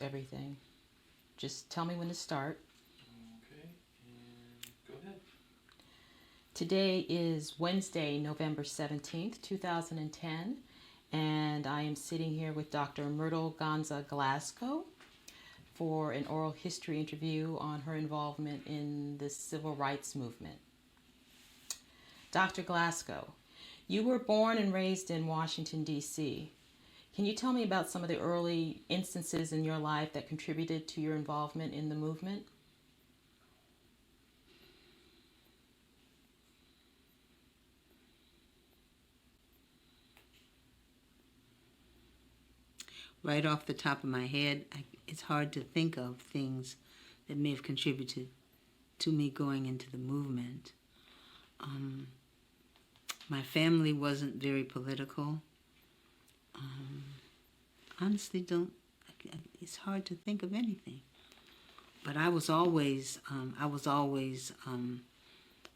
Everything. Just tell me when to start. Okay, and go ahead. Today is Wednesday, November 17th, 2010, and I am sitting here with Dr. Myrtle Gonza Glascoe for an oral history interview on her involvement in the civil rights movement. Dr. Glascoe, you were born and raised in Washington, D.C. Can you tell me about some of the early instances in your life that contributed to your involvement in the movement? Right off the top of my head, it's hard to think of things that may have contributed to me going into the movement. My family wasn't very political. Honestly, it's hard to think of anything. But I was always,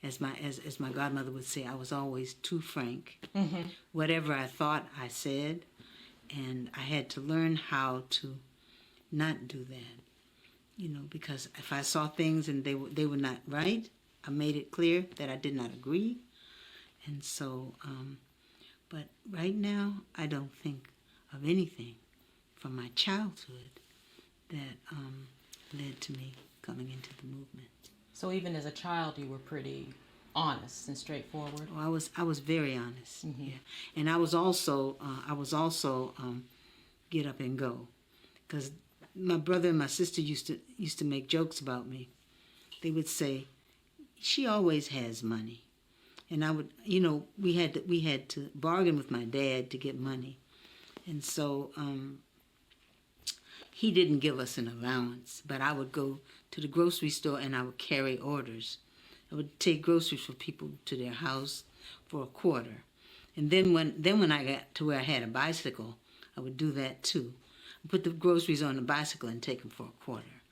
as my godmother would say, I was always too frank. Mm-hmm. Whatever I thought, I said, and I had to learn how to not do that. Because if I saw things and they were not right, I made it clear that I did not agree. And so, but right now, I don't think of anything from my childhood that led to me coming into the movement. So even as a child, you were pretty honest and straightforward. Oh, I was very honest. Mm-hmm. Yeah, and I was also get up and go, because my brother and my sister used to make jokes about me. They would say, "She always has money," and I would, we had to bargain with my dad to get money, and so he didn't give us an allowance, but I would go to the grocery store and I would carry orders. I would take groceries for people to their house for a quarter. And then when I got to where I had a bicycle, I would do that too. Put the groceries on the bicycle and take them for a quarter.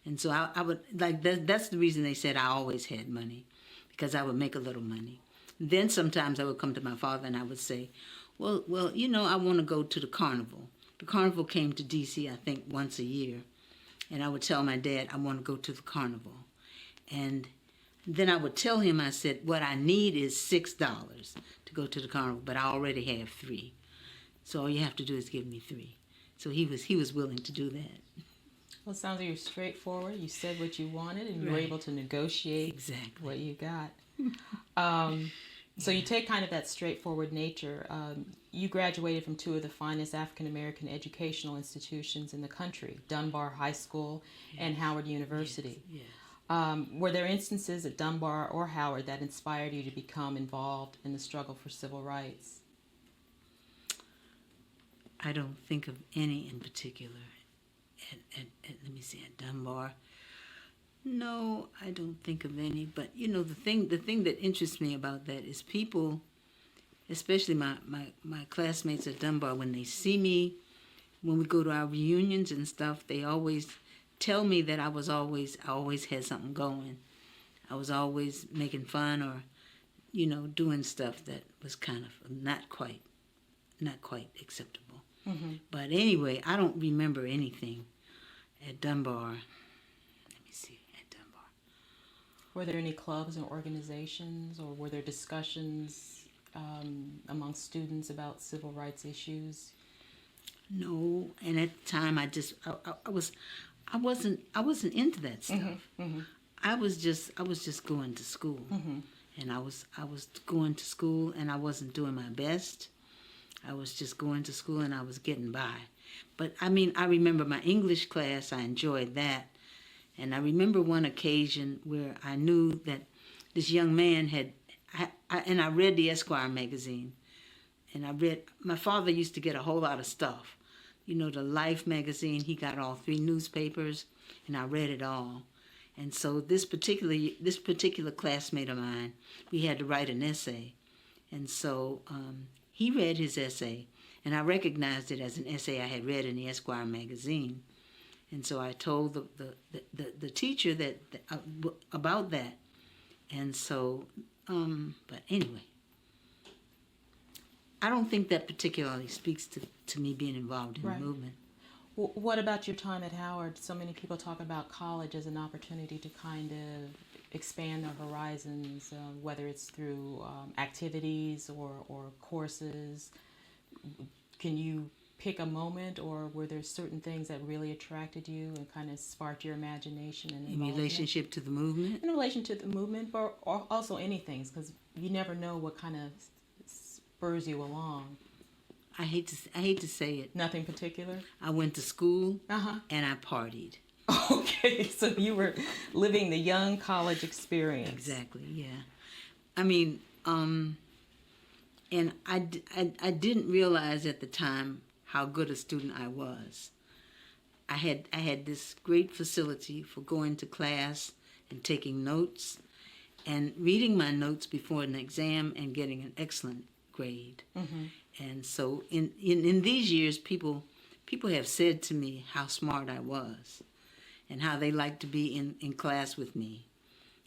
And so I would, like, that's the reason they said I always had money, because I would make a little money. Then sometimes I would come to my father and I would say, well, I want to go to the carnival. The carnival came to D.C., I think, once a year. And I would tell my dad, I want to go to the carnival. And then I would tell him, I said, what I need is $6 to go to the carnival, but I already have $3. So all you have to do is give me $3. So he was willing to do that. Well, it sounds like you're straightforward. You said what you wanted, and you were Right. able to negotiate Exactly. what you got. So you take kind of that straightforward nature. You graduated from two of the finest African American educational institutions in the country, Dunbar High School and Howard University. Yes. Were there instances at Dunbar or Howard that inspired you to become involved in the struggle for civil rights? I don't think of any in particular. Let me see, at Dunbar. No, I don't think of any. But the thing that interests me about that is people, especially my classmates at Dunbar, when they see me, when we go to our reunions and stuff, they always tell me that I always had something going. I was always making fun or, doing stuff that was kind of not quite acceptable. Mm-hmm. But anyway, I don't remember anything at Dunbar. Let me see, at Dunbar. Were there any clubs or organizations, or were there discussions among students about civil rights issues? No, and at the time I wasn't into that stuff. Mm-hmm. Mm-hmm. I was just going to school, Mm-hmm. and I was going to school, and I wasn't doing my best. I was just going to school, and I was getting by. But I mean, I remember my English class. I enjoyed that, and I remember one occasion where I knew that this young man had. I read the Esquire magazine, and my father used to get a whole lot of stuff. The Life magazine, he got all 3 newspapers, and I read it all. And so this particular classmate of mine, we had to write an essay. And so he read his essay, and I recognized it as an essay I had read in the Esquire magazine. And so I told the teacher about that. And so, but anyway, I don't think that particularly speaks to me being involved in Right. the movement. What about your time at Howard? So many people talk about college as an opportunity to kind of expand their horizons, whether it's through activities or courses. Can you pick a moment, or were there certain things that really attracted you and kind of sparked your imagination and In involvement? relationship to the movement? In relation to the movement, but or also anything, because you never know what kind of spurs you along. I hate to say it. Nothing particular? I went to school Uh-huh. and I partied. Okay, so you were living the young college experience. Exactly, yeah. I mean, and I didn't realize at the time how good a student I was. I had this great facility for going to class and taking notes and reading my notes before an exam and getting an excellent grade. Mm-hmm. And so in these years, people have said to me how smart I was and how they liked to be in class with me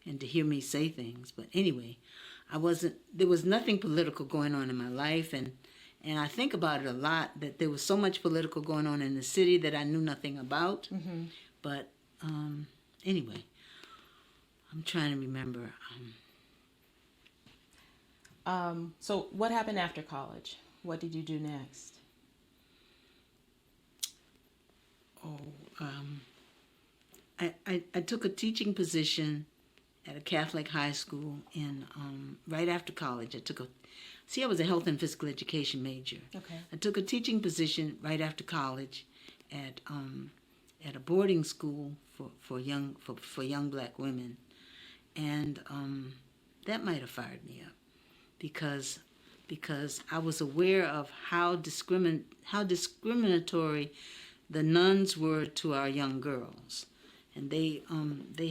and to hear me say things. But anyway, there was nothing political going on in my life, and I think about it a lot, that there was so much political going on in the city that I knew nothing about. Mm-hmm. But anyway, I'm trying to remember. So what happened after college? What did you do next? I took a teaching position at a Catholic high school in right after college. I was a health and physical education major. Okay. I took a teaching position right after college at a boarding school for young black women, and that might have fired me up because I was aware of how discriminatory the nuns were to our young girls. And they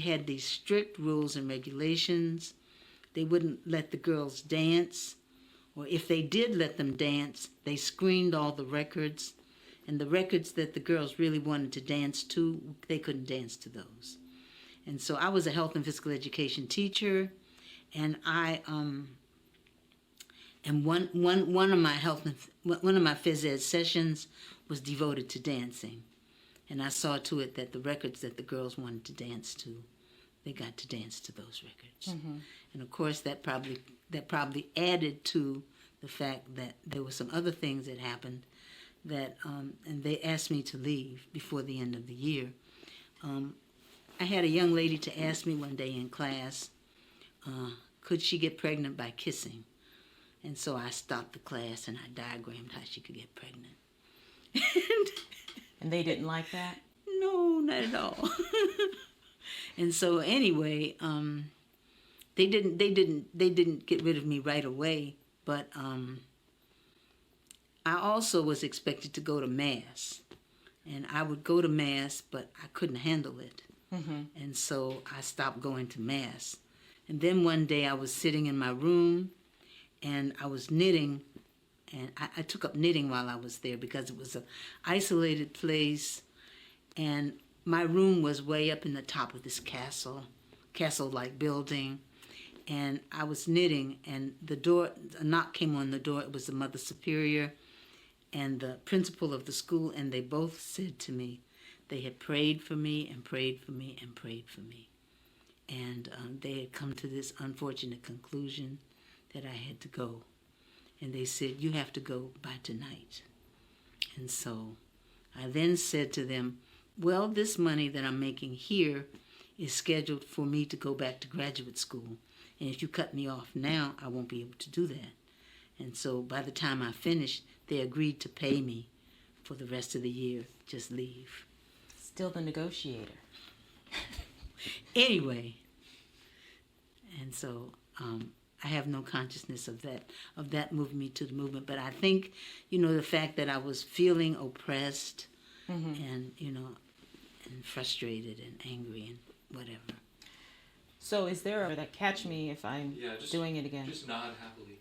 had these strict rules and regulations. They wouldn't let the girls dance, or if they did let them dance, they screened all the records, and the records that the girls really wanted to dance to, they couldn't dance to those. And so I was a health and physical education teacher, and one of my phys ed sessions was devoted to dancing. And I saw to it that the records that the girls wanted to dance to, they got to dance to those records. Mm-hmm. And of course, that probably added to the fact that there were some other things that happened that, and they asked me to leave before the end of the year. I had a young lady to ask me one day in class, could she get pregnant by kissing? And so I stopped the class and I diagrammed how she could get pregnant. And they didn't like that? No, not at all. And so anyway, they didn't get rid of me right away, but I also was expected to go to Mass. And I would go to Mass, but I couldn't handle it. Mm-hmm. And so I stopped going to Mass. And then one day I was sitting in my room and I was knitting. And I took up knitting while I was there because it was an isolated place. And my room was way up in the top of this castle-like building. And I was knitting, and a knock came on the door. It was the Mother Superior and the principal of the school, and they both said to me, they had prayed for me and prayed for me and prayed for me. And they had come to this unfortunate conclusion that I had to go. And they said, you have to go by tonight. And so I then said to them, well, this money that I'm making here is scheduled for me to go back to graduate school. And if you cut me off now, I won't be able to do that. And so by the time I finished, they agreed to pay me for the rest of the year. Just leave. Still the negotiator. Anyway, and so I have no consciousness of that moving me to the movement. But I think, the fact that I was feeling oppressed Mm-hmm. and, and frustrated and angry and whatever. So is there that catch me if I'm doing it again? Just nod happily.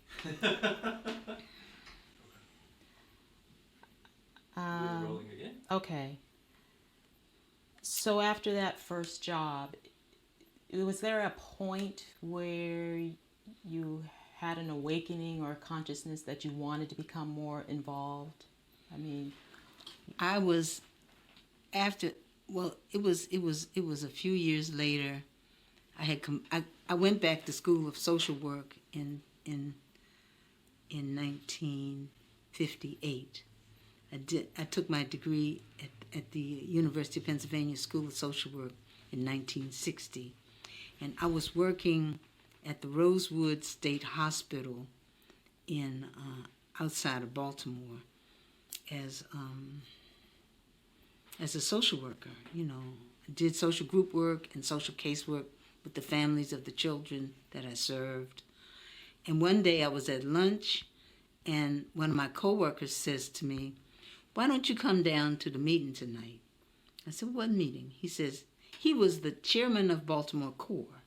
We're rolling again. Okay. So after that first job, was there a point where you had an awakening or a consciousness that you wanted to become more involved? I mean, I was after, well, it was a few years later. I went back to School of Social Work in 1958. I took my degree at the University of Pennsylvania School of Social Work in 1960, and I was working at the Rosewood State Hospital in outside of Baltimore as a social worker. You know, I did social group work and social casework with the families of the children that I served. And one day I was at lunch, and one of my coworkers says to me, "Why don't you come down to the meeting tonight?" I said, "What meeting?" He says, he was the chairman of Baltimore Core.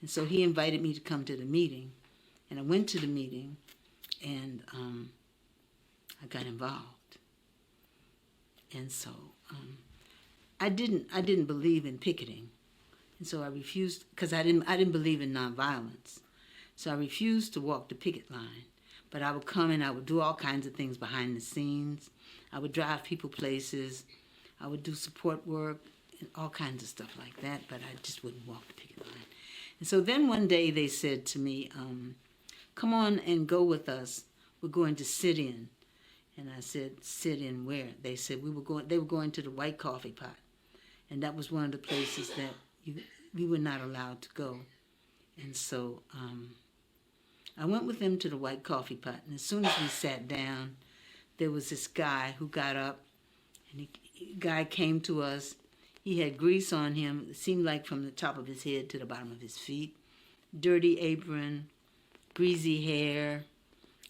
And so he invited me to come to the meeting. And I went to the meeting, and I got involved. And so I didn't believe in picketing. And so I refused, because I didn't believe in nonviolence. So I refused to walk the picket line. But I would come and I would do all kinds of things behind the scenes. I would drive people places. I would do support work and all kinds of stuff like that, but I just wouldn't walk the picket line. And so then one day they said to me, "Come on and go with us. We're going to sit in." And I said, "Sit in where?" They said they were going to the White Coffee Pot. And that was one of the places that we were not allowed to go. And so I went with them to the White Coffee Pot, and as soon as we sat down, there was this guy who got up, and the guy came to us. He had grease on him, it seemed like from the top of his head to the bottom of his feet, dirty apron, greasy hair.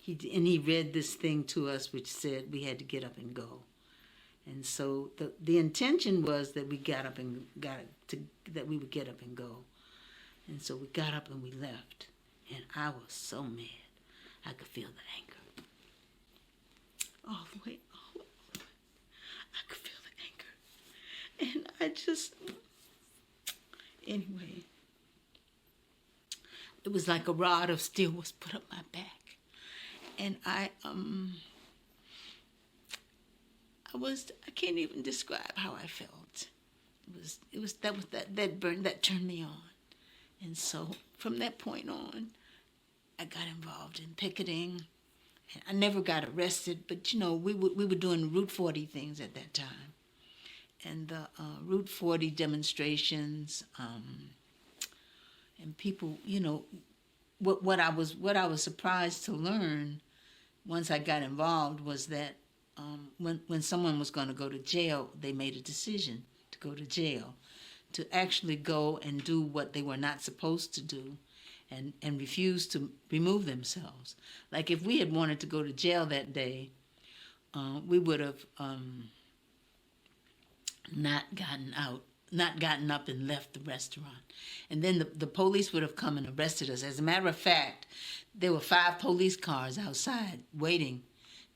He read this thing to us which said we had to get up and go. And so the intention was that we would get up and go. And so we got up and we left. And I was so mad. I could feel the anger. All the way. I could feel the anger. And I just, anyway, it was like a rod of steel was put up my back. And I can't even describe how I felt. That turned me on. And so from that point on, I got involved in picketing. I never got arrested, but you know, we were doing Route 40 things at that time. And the Route 40 demonstrations, and people, you know, what I was surprised to learn once I got involved was that when someone was going to go to jail, they made a decision to go to jail, to actually go and do what they were not supposed to do, and refuse to remove themselves. Like if we had wanted to go to jail that day, we would have not gotten up and left the restaurant. And then the police would have come and arrested us. As a matter of fact, there were 5 police cars outside waiting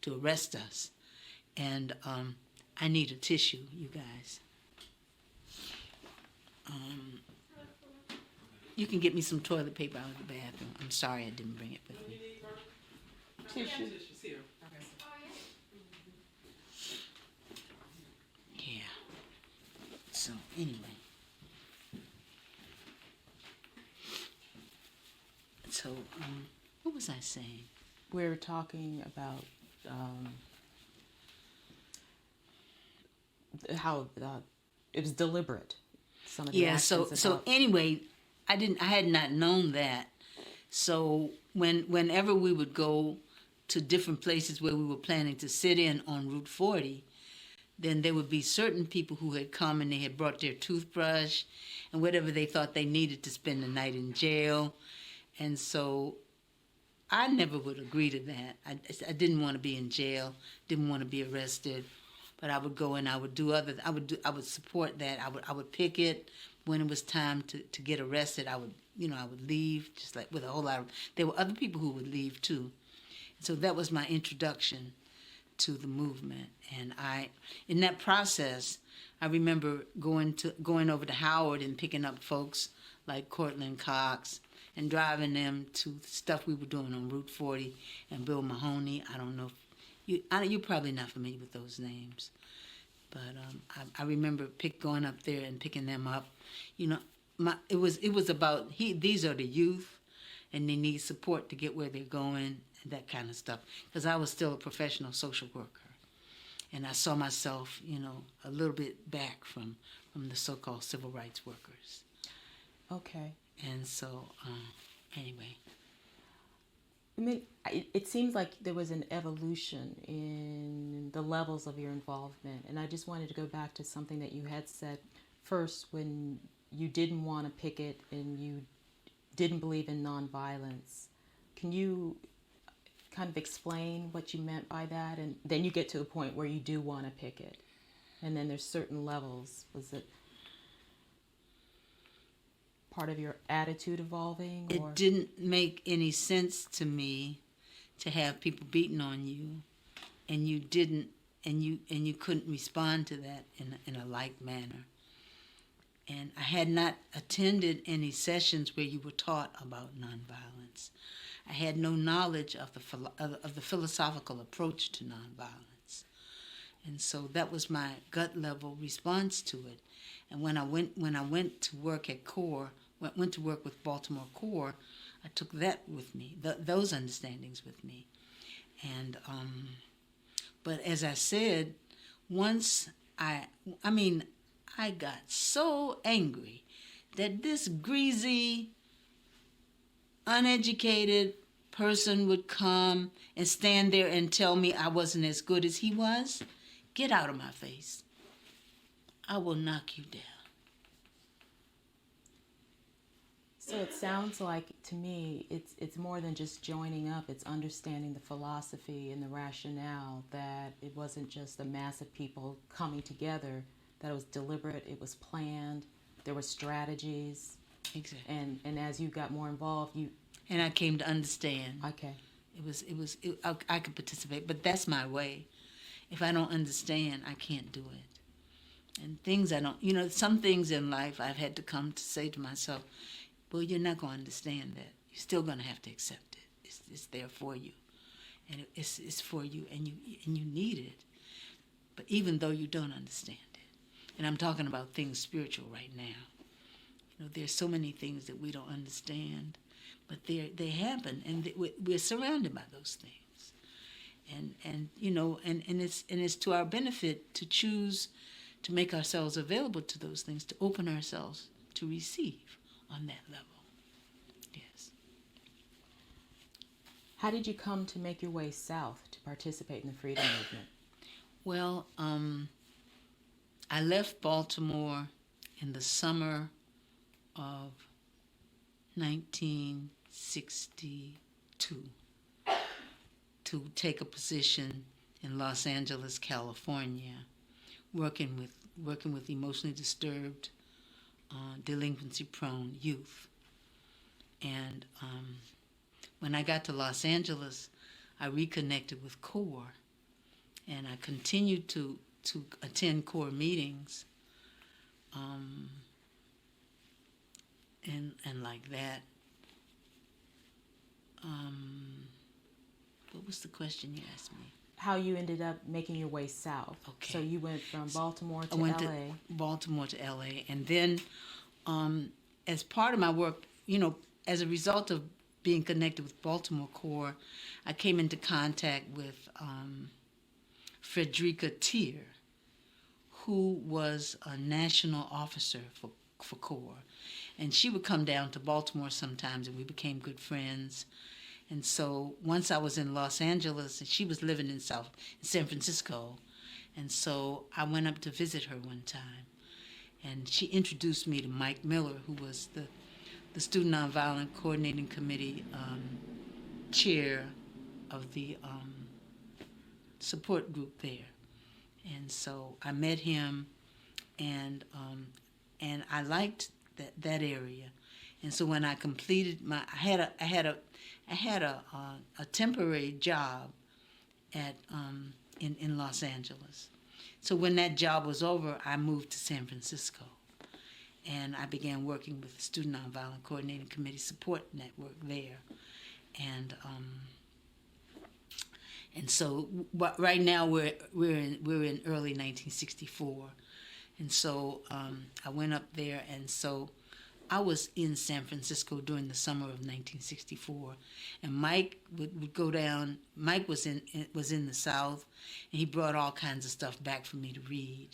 to arrest us. And I need a tissue, you guys. You can get me some toilet paper out of the bathroom. I'm sorry I didn't bring it with me. Tissue. Yeah. So anyway. So what was I saying? We were talking about how it was deliberate. Some of the actions so anyway, I had not known that. So whenever we would go to different places where we were planning to sit in on Route 40, then there would be certain people who had come and they had brought their toothbrush and whatever they thought they needed to spend the night in jail. And so I never would agree to that. I didn't want to be in jail, didn't want to be arrested, but I would go and I would support that. I would picket when it was time to get arrested. I would leave, just like with a whole lot of, there were other people who would leave too. So that was my introduction to the movement. And in that process, I remember going over to Howard and picking up folks like Cortland Cox and driving them to stuff we were doing on Route 40 and Bill Mahoney. I don't know if you're probably not familiar with those names, But I remember going up there and picking them up. You know, it was about these are the youth, and they need support to get where they're going and that kind of stuff. Because I was still a professional social worker, and I saw myself, a little bit back from the so-called civil rights workers. Okay. And so, anyway. I mean, it seems like there was an evolution in the levels of your involvement. And I just wanted to go back to something that you had said first when you didn't want to picket and you didn't believe in nonviolence. Can you kind of explain what you meant by that? And then you get to a point where you do want to picket. And then there's certain levels. Was it part of your attitude evolving? Or? It didn't make any sense to me to have people beating on you, and you didn't, and you couldn't respond to that in a like manner. And I had not attended any sessions where you were taught about nonviolence. I had no knowledge of the philosophical approach to nonviolence, and so that was my gut level response to it. And when I went to work at CORE. Went to work with Baltimore CORE, I took that with me, those understandings with me. And, but as I said, once I got so angry that this greasy, uneducated person would come and stand there and tell me I wasn't as good as he was. Get out of my face. I will knock you down. So it sounds like, to me, it's more than just joining up. It's understanding the philosophy and the rationale, that it wasn't just a mass of people coming together, that it was deliberate, it was planned, there were strategies. Exactly. And as you got more involved, And I came to understand. Okay. I could participate, but that's my way. If I don't understand, I can't do it. And things I don't, some things in life I've had to come to say to myself, well, you're not going to understand that. You're still going to have to accept it. It's there for you, and it's for you, and you need it. But even though you don't understand it, and I'm talking about things spiritual right now. There's so many things that we don't understand, but they happen, and we're surrounded by those things. And it's to our benefit to choose to make ourselves available to those things, to open ourselves to receive on that level. Yes. How did you come to make your way south to participate in the freedom movement? Well, I left Baltimore in the summer of 1962 to take a position in Los Angeles, California, working with emotionally disturbed, delinquency-prone youth. And when I got to Los Angeles, I reconnected with CORE, and I continued to attend CORE meetings, and like that. What was the question you asked me? How you ended up making your way south. Okay. So you went from Baltimore to I went LA. to Baltimore to LA, and then as part of my work, as a result of being connected with Baltimore CORE, I came into contact with Frederica Tier, who was a national officer for CORE. And she would come down to Baltimore sometimes, and we became good friends. And so once I was in Los Angeles, and she was living in San Francisco, and so I went up to visit her one time. And she introduced me to Mike Miller, who was the Student Nonviolent Coordinating Committee chair of the support group there. And so I met him, and I liked that area. And so when I completed I had a temporary job in Los Angeles. So when that job was over, I moved to San Francisco, and I began working with the Student Nonviolent Coordinating Committee Support Network there, And so right now we're in early 1964, and so I went up there, and so I was in San Francisco during the summer of 1964, and Mike would go down. Mike was in the South, and he brought all kinds of stuff back for me to read.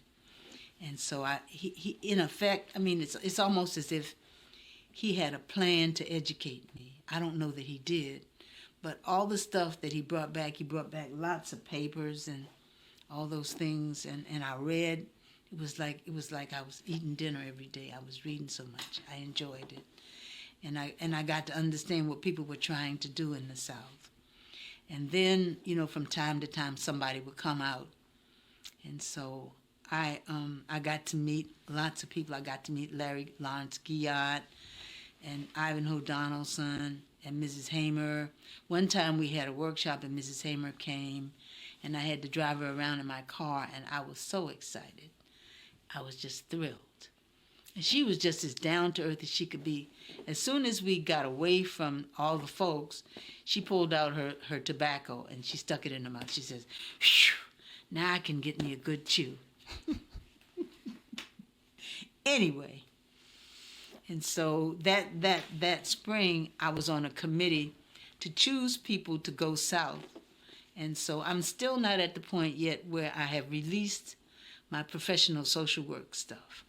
And so he in effect, I mean, it's almost as if he had a plan to educate me. I don't know that he did, but all the stuff that he brought back lots of papers and all those things, and I read. It was like I was eating dinner every day. I was reading so much. I enjoyed it. And I got to understand what people were trying to do in the South. And then, from time to time somebody would come out. And so I got to meet lots of people. I got to meet Larry Lawrence Guillot and Ivanhoe Donaldson and Mrs. Hamer. One time we had a workshop and Mrs. Hamer came, and I had to drive her around in my car, and I was so excited. I was just thrilled. And she was just as down to earth as she could be. As soon as we got away from all the folks, she pulled out her tobacco and she stuck it in her mouth. She says, "Phew, now I can get me a good chew." Anyway, and so that spring I was on a committee to choose people to go south. And so I'm still not at the point yet where I have released my professional social work stuff.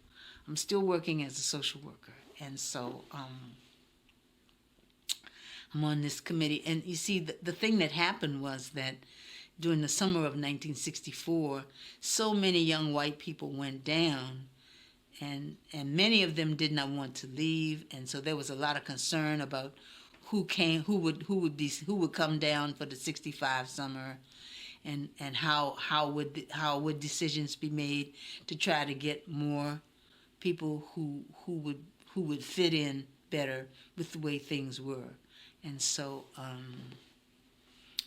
I'm still working as a social worker. And so I'm on this committee. And you see, the thing that happened was that during the summer of 1964, so many young white people went down, and many of them did not want to leave. And so there was a lot of concern about who would come down for the 65 summer. And how would decisions be made to try to get more people who would fit in better with the way things were. And so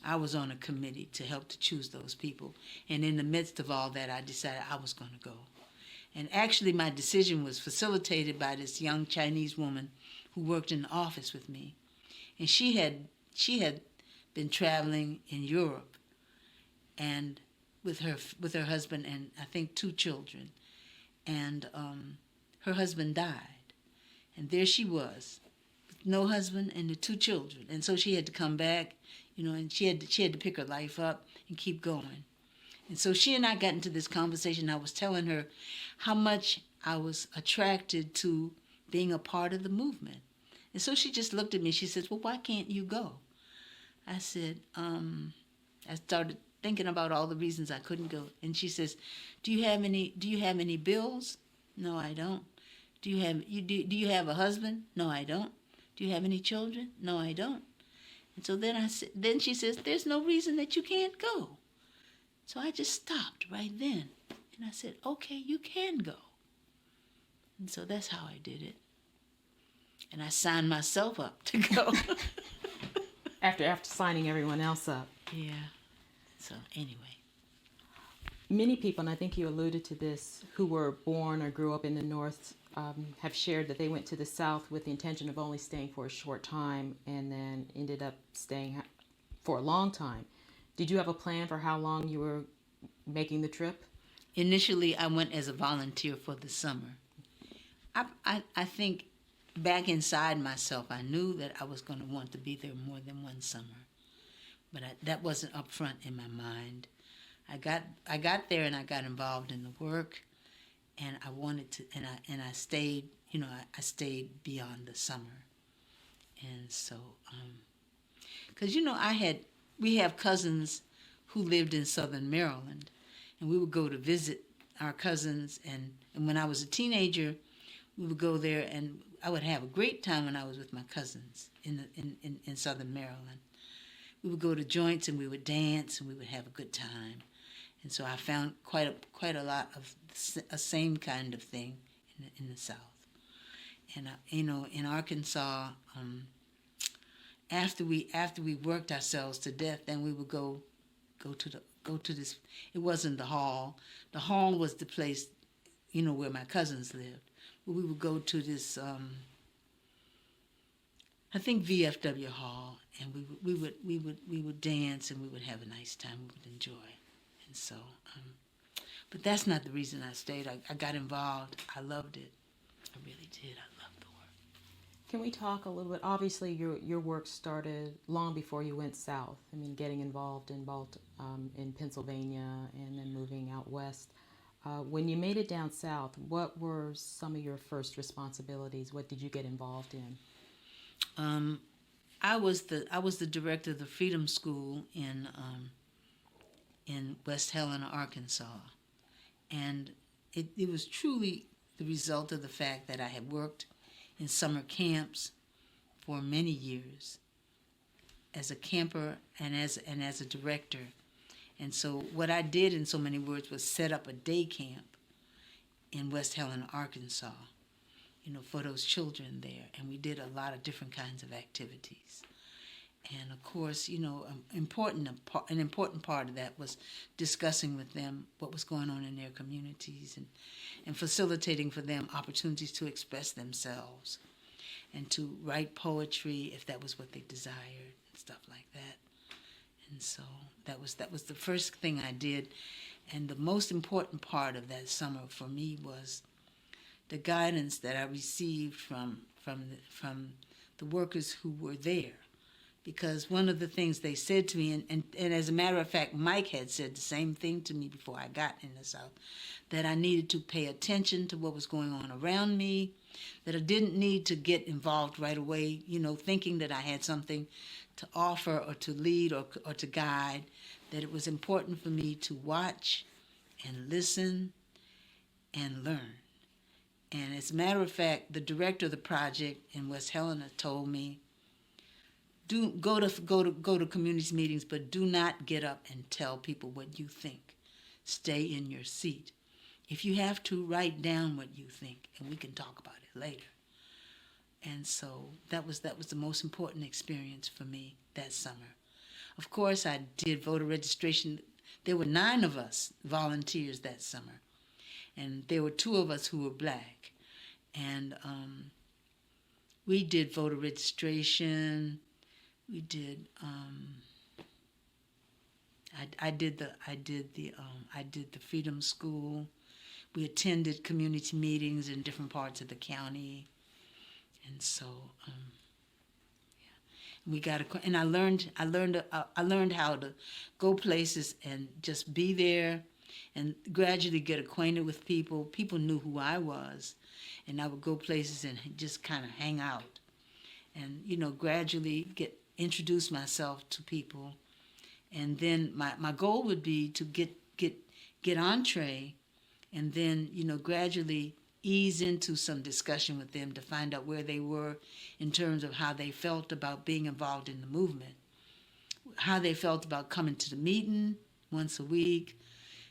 I was on a committee to help to choose those people. And in the midst of all that, I decided I was going to go. And actually my decision was facilitated by this young Chinese woman who worked in the office with me. And she had been traveling in Europe, and with her husband and I think 2 children, and her husband died, and there she was, with no husband and the 2 children, and so she had to come back, and she had to pick her life up and keep going. And so she and I got into this conversation. I was telling her how much I was attracted to being a part of the movement, and so she just looked at me. She says, "Well, why can't you go?" I said, I started thinking about all the reasons I couldn't go. And she says, do you have any bills? No, I don't. Do you have a husband? No, I don't. Do you have any children? No, I don't. And so then she says, there's no reason that you can't go. So I just stopped right then. And I said, okay, you can go. And so that's how I did it. And I signed myself up to go. After signing everyone else up. Yeah. So anyway. Many people, and I think you alluded to this, who were born or grew up in the North have shared that they went to the South with the intention of only staying for a short time and then ended up staying for a long time. Did you have a plan for how long you were making the trip? Initially, I went as a volunteer for the summer. I think back inside myself, I knew that I was going to want to be there more than one summer. But that wasn't up front in my mind. I got there and I got involved in the work, and I wanted to, and I stayed. I stayed beyond the summer, and so, because we have cousins who lived in Southern Maryland, and we would go to visit our cousins, and when I was a teenager, we would go there, and I would have a great time when I was with my cousins in Southern Maryland. We would go to joints and we would dance and we would have a good time. And so I found quite a lot of a same kind of thing in the South. And in Arkansas, after we worked ourselves to death, then we would go to this. It wasn't the hall. The hall was the place, where my cousins lived. But we would go to this I think VFW Hall, and we would dance, and we would have a nice time. We would enjoy, and so. But that's not the reason I stayed. I got involved. I loved it. I really did. I loved the work. Can we talk a little bit? Obviously, your work started long before you went south. I mean, getting involved in Pennsylvania and then moving out west. When you made it down south, what were some of your first responsibilities? What did you get involved in? I was the director of the Freedom School in West Helena, Arkansas, and it was truly the result of the fact that I had worked in summer camps for many years as a camper and as a director. And so what I did, in so many words, was set up a day camp in West Helena, Arkansas, for those children there. And we did a lot of different kinds of activities. And of course, an important part of that was discussing with them what was going on in their communities and facilitating for them opportunities to express themselves and to write poetry if that was what they desired and stuff like that. And so that was the first thing I did. And the most important part of that summer for me was the guidance that I received from the workers who were there. Because one of the things they said to me, and as a matter of fact, Mike had said the same thing to me before I got in the South, that I needed to pay attention to what was going on around me, that I didn't need to get involved right away, thinking that I had something to offer or to lead or to guide, that it was important for me to watch and listen and learn. And as a matter of fact, the director of the project in West Helena told me, go to community meetings, but do not get up and tell people what you think. Stay in your seat. If you have to, write down what you think, and we can talk about it later. And so that was the most important experience for me that summer. Of course, I did voter registration. There were 9 of us volunteers that summer, and there were 2 of us who were black, and we did voter registration. We did. I did the Freedom School. We attended community meetings in different parts of the county, and so we got. And I learned how to go places and just be there, and gradually get acquainted with people. People knew who I was, and I would go places and just kind of hang out, and gradually introduce myself to people, and then my goal would be to get entree, and then gradually ease into some discussion with them to find out where they were in terms of how they felt about being involved in the movement, how they felt about coming to the meeting once a week,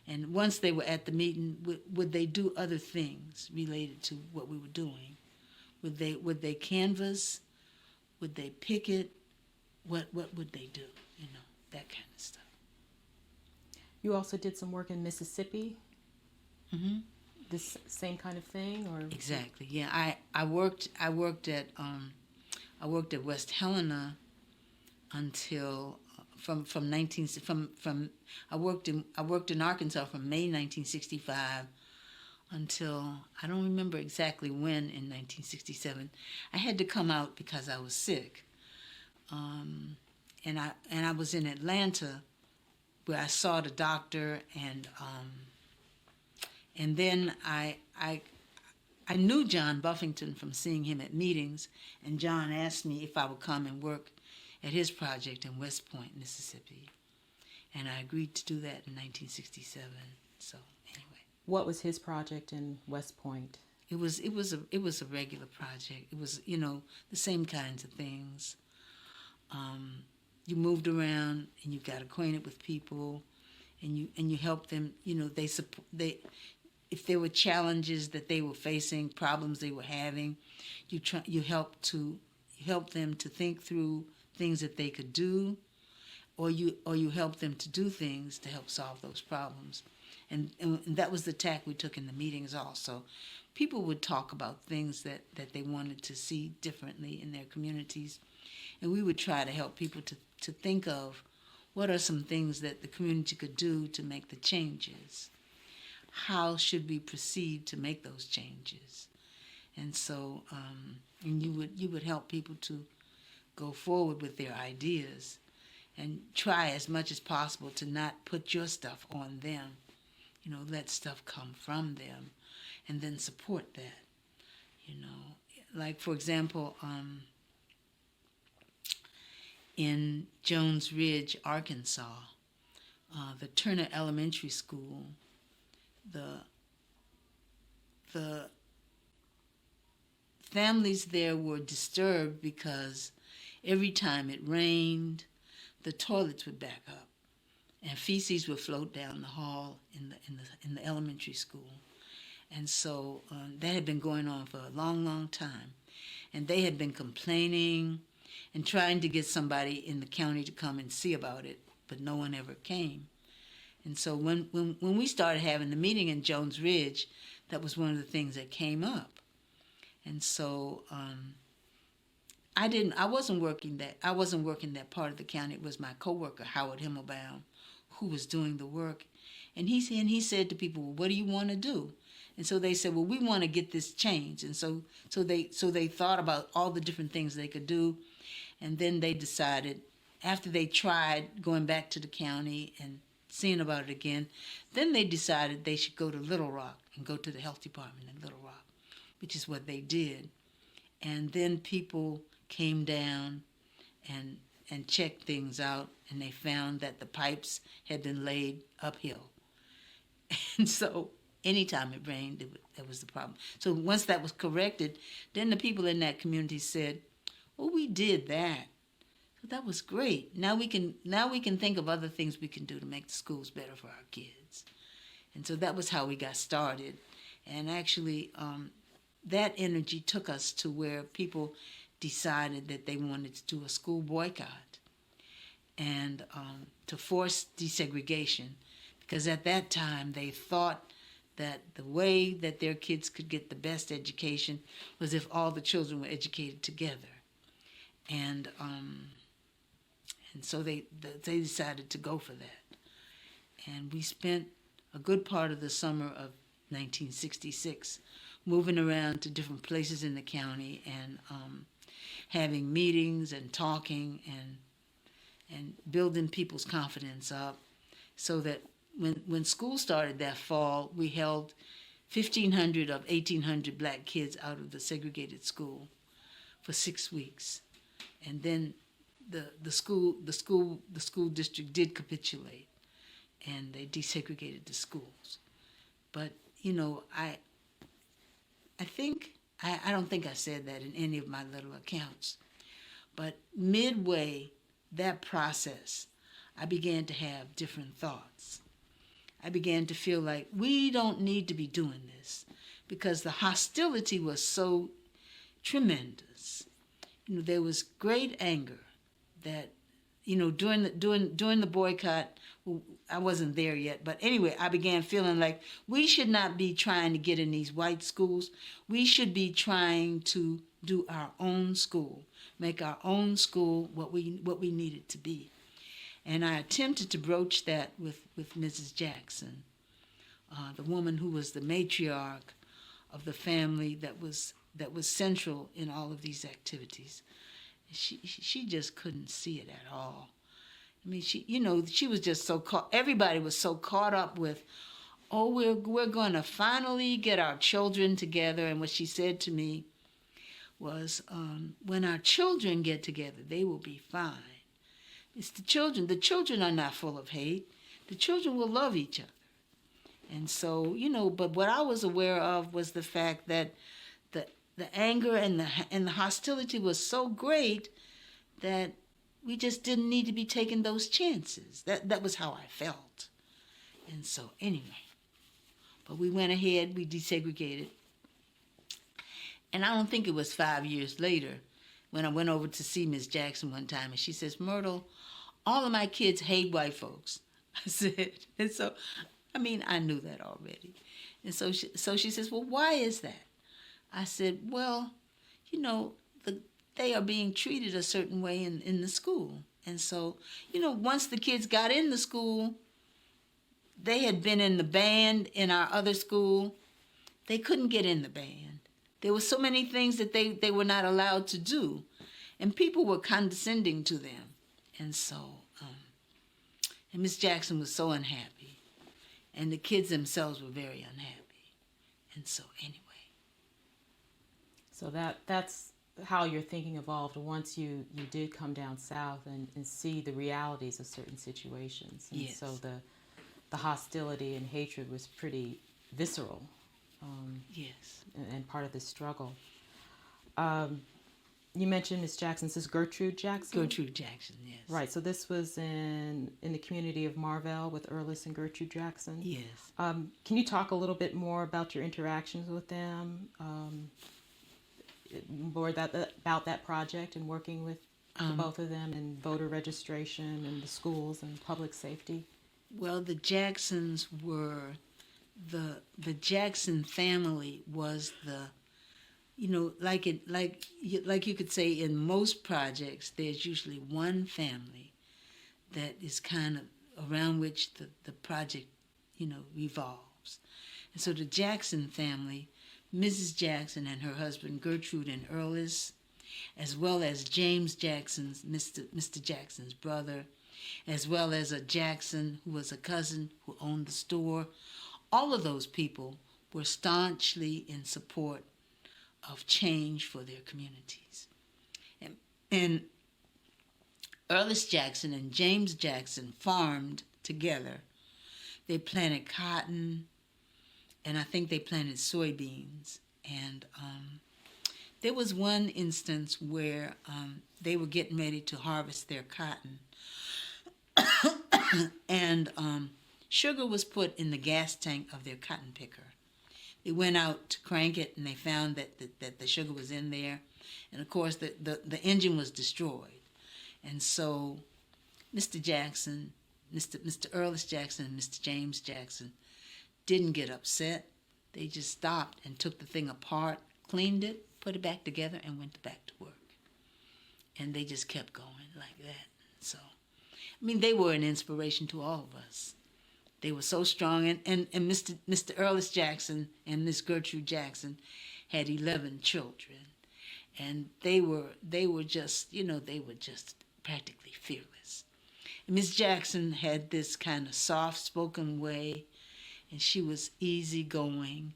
and once they were at the meeting, would they do other things related to what we were doing? Would they canvass? Would they picket? What would they do? That kind of stuff. You also did some work in Mississippi. Mm-hmm. This same kind of thing, or exactly? Yeah, I worked at West Helena until I worked in Arkansas from May 1965 until I don't remember exactly when in 1967. I had to come out because I was sick. And I was in Atlanta, where I saw the doctor, and then I knew John Buffington from seeing him at meetings, and John asked me if I would come and work at his project in West Point, Mississippi, and I agreed to do that in 1967. So anyway, what was his project in West Point? It was a regular project. It was the same kinds of things. You moved around and you got acquainted with people, and you helped them. If there were challenges that they were facing, problems they were having, you helped them to think through things that they could do, or you helped them to do things to help solve those problems. And that was the tack we took in the meetings also. People would talk about things that they wanted to see differently in their communities. And we would try to help people to think of what are some things that the community could do to make the changes. How should we proceed to make those changes? And so, and you would help people to go forward with their ideas and try as much as possible to not put your stuff on them. Let stuff come from them and then support that. Like, for example, in Jones Ridge, Arkansas, the Turner Elementary School, the families there were disturbed because every time it rained, the toilets would back up, and feces would float down the hall in the elementary school. And so that had been going on for a long, long time. And they had been complaining and trying to get somebody in the county to come and see about it, but no one ever came. And so when we started having the meeting in Jones Ridge, that was one of the things that came up. And so I wasn't working that part of the county. It was my coworker, Howard Himmelbaum, who was doing the work. And he said to people, well, what do you want to do? And so they said, well, we want to get this changed. And so they thought about all the different things they could do. And then they decided, after they tried going back to the county and seeing about it again, then they decided they should go to Little Rock and go to the health department in Little Rock, which is what they did. And then people came down and checked things out, and they found that the pipes had been laid uphill. And so anytime it rained, that was the problem. So once that was corrected, then the people in that community said, well, we did that. So that was great. Now we can think of other things we can do to make the schools better for our kids. And so that was how we got started. And actually, that energy took us to where people decided that they wanted to do a school boycott and to force desegregation, because at that time they thought that the way that their kids could get the best education was if all the children were educated together. And so they decided to go for that. And we spent a good part of the summer of 1966 moving around to different places in the county and having meetings and talking and building people's confidence up, so that when school started that fall, we held 1,500 of 1,800 black kids out of the segregated school for 6 weeks. And then the school district did capitulate, and they desegregated the schools. But I don't think I said that in any of my little accounts. But midway that process, I began to have different thoughts. I began to feel like we don't need to be doing this, because the hostility was so tremendous. There was great anger that, during the boycott, I wasn't there yet, but anyway, I began feeling like we should not be trying to get in these white schools. We should be trying to do our own school, make our own school what we need it to be. And I attempted to broach that with Mrs. Jackson, the woman who was the matriarch of the family that was central in all of these activities. She just couldn't see it at all. I mean, she was just so caught. Everybody was so caught up with, oh, we're going to finally get our children together. And what she said to me was, when our children get together, they will be fine. It's the children. The children are not full of hate. The children will love each other. And so, but what I was aware of was the fact that the anger and the hostility was so great that we just didn't need to be taking those chances. That was how I felt. And so anyway, but we went ahead, we desegregated. And I don't think it was 5 years later when I went over to see Miss Jackson one time, and she says, Myrtle, all of my kids hate white folks. I said, and so I mean, I knew that already. And so she says, well, why is that? I said, well, you know, they are being treated a certain way in the school. And so, you know, once the kids got in the school, they had been in the band in our other school. They couldn't get in the band. There were so many things that they were not allowed to do. And people were condescending to them. And so, and Miss Jackson was so unhappy. And the kids themselves were very unhappy. And so, anyway. So that's how your thinking evolved once you did come down south and see the realities of certain situations. And Yes. so the hostility and hatred was pretty visceral. Yes. And part of the struggle. You mentioned Miss Jackson. This is Gertrude Jackson? Gertrude Jackson, yes. Right. So this was in the community of Marvell with Erlis and Gertrude Jackson. Yes. Can you talk a little bit more about your interactions with them? More about that project and working with both of them and voter registration and the schools and public safety? Well, the Jacksons were the Jackson family was the, you know, like you could say in most projects, there's usually one family that is kind of around which the project, you know, revolves. And so the Jackson family, Mrs. Jackson and her husband Gertrude and Erlis, as well as James Jackson's, Mr. Jackson's brother, as well as a Jackson who was a cousin who owned the store. All of those people were staunchly in support of change for their communities. And Erlis Jackson and James Jackson farmed together. They planted cotton, and I think they planted soybeans. And there was one instance where they were getting ready to harvest their cotton. And sugar was put in the gas tank of their cotton picker. They went out to crank it, and they found that the sugar was in there. And, of course, the engine was destroyed. And so Mr. Jackson, Mr. Erlis Jackson and Mr. James Jackson didn't get upset. They just stopped and took the thing apart, cleaned it, put it back together, and went back to work. And they just kept going like that. So, I mean, they were an inspiration to all of us. They were so strong. And Mr. Erlis Jackson and Miss Gertrude Jackson had 11 children. And they were just, you know, they were just practically fearless. And Miss Jackson had this kind of soft-spoken way, and she was easygoing.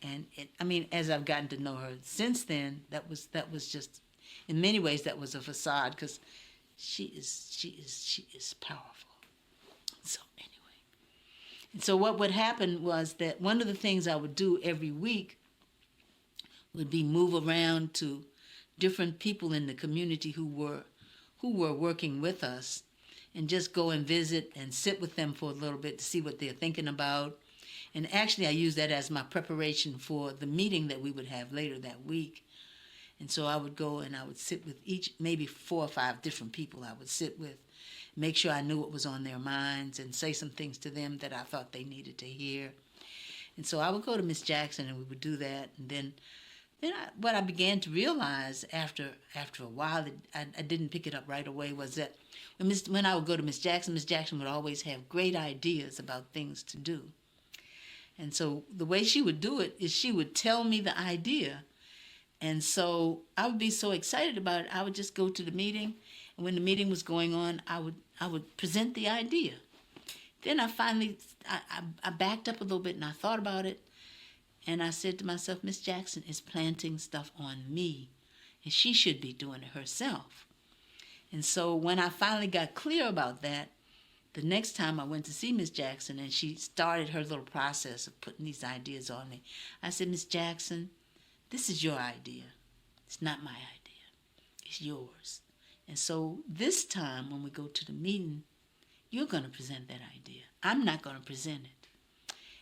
And I mean, as I've gotten to know her since then, that was just, in many ways, that was a facade, because she is powerful. So anyway, and so what would happen was that one of the things I would do every week would be move around to different people in the community who were working with us, and just go and visit and sit with them for a little bit to see what they're thinking about. And actually, I used that as my preparation for the meeting that we would have later that week. And so I would go and I would sit with each, maybe 4 or 5 different people I would sit with, make sure I knew what was on their minds, and say some things to them that I thought they needed to hear. And so I would go to Miss Jackson, and we would do that. And then what I began to realize after a while, that I didn't pick it up right away, was that when I would go to Miss Jackson would always have great ideas about things to do. And so the way she would do it is she would tell me the idea. And so I would be so excited about it, I would just go to the meeting. And when the meeting was going on, I would present the idea. Then I finally, I backed up a little bit, and I thought about it. And I said to myself, Miss Jackson is planting stuff on me, and she should be doing it herself. And so when I finally got clear about that, the next time I went to see Miss Jackson, and she started her little process of putting these ideas on me, I said, Miss Jackson, this is your idea. It's not my idea. It's yours. And so this time when we go to the meeting, you're going to present that idea. I'm not going to present it.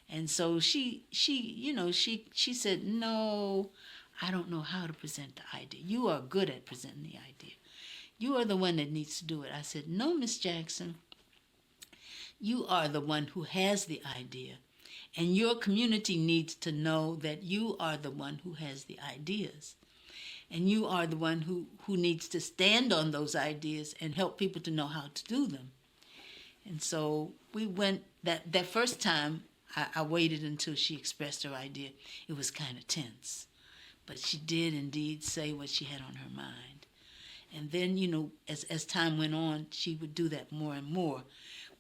And so she said, no, I don't know how to present the idea. You are good at presenting the idea. You are the one that needs to do it. I said, no, Miss Jackson, You are the one who has the idea. And your community needs to know that you are the one who has the ideas. And you are the one who needs to stand on those ideas and help people to know how to do them. And so we went, that first time, I waited until she expressed her idea. It was kind of tense. But she did indeed say what she had on her mind. And then, as time went on, she would do that more and more.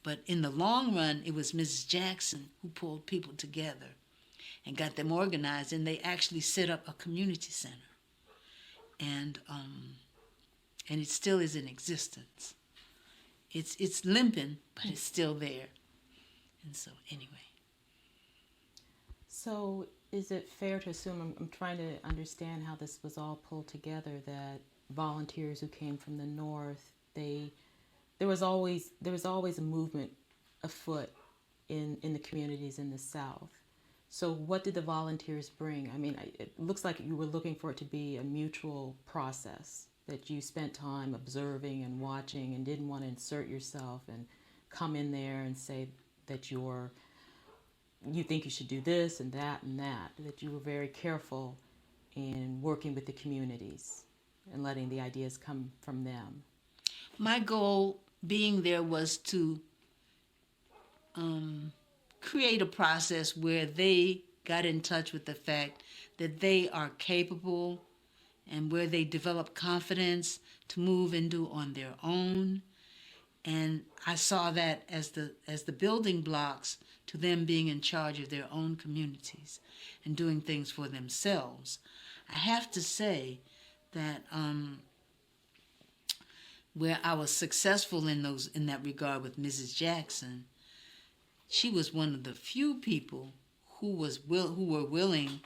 But in the long run, it was Mrs. Jackson who pulled people together and got them organized, and they actually set up a community center. And it still is in existence. It's limping, but it's still there. And so, anyway. So is it fair to assume, I'm trying to understand how this was all pulled together, that volunteers who came from the north, there was always a movement afoot in the communities in the south. So what did the volunteers bring? I mean, it looks like you were looking for it to be a mutual process, that you spent time observing and watching and didn't want to insert yourself and come in there and say that you think you should do this and that, that you were very careful in working with the communities and letting the ideas come from them. My goal being there was to create a process where they got in touch with the fact that they are capable, and where they develop confidence to move and do on their own. And I saw that as the building blocks to them being in charge of their own communities and doing things for themselves. I have to say that where I was successful in that regard with Mrs. Jackson, she was one of the few people who were willing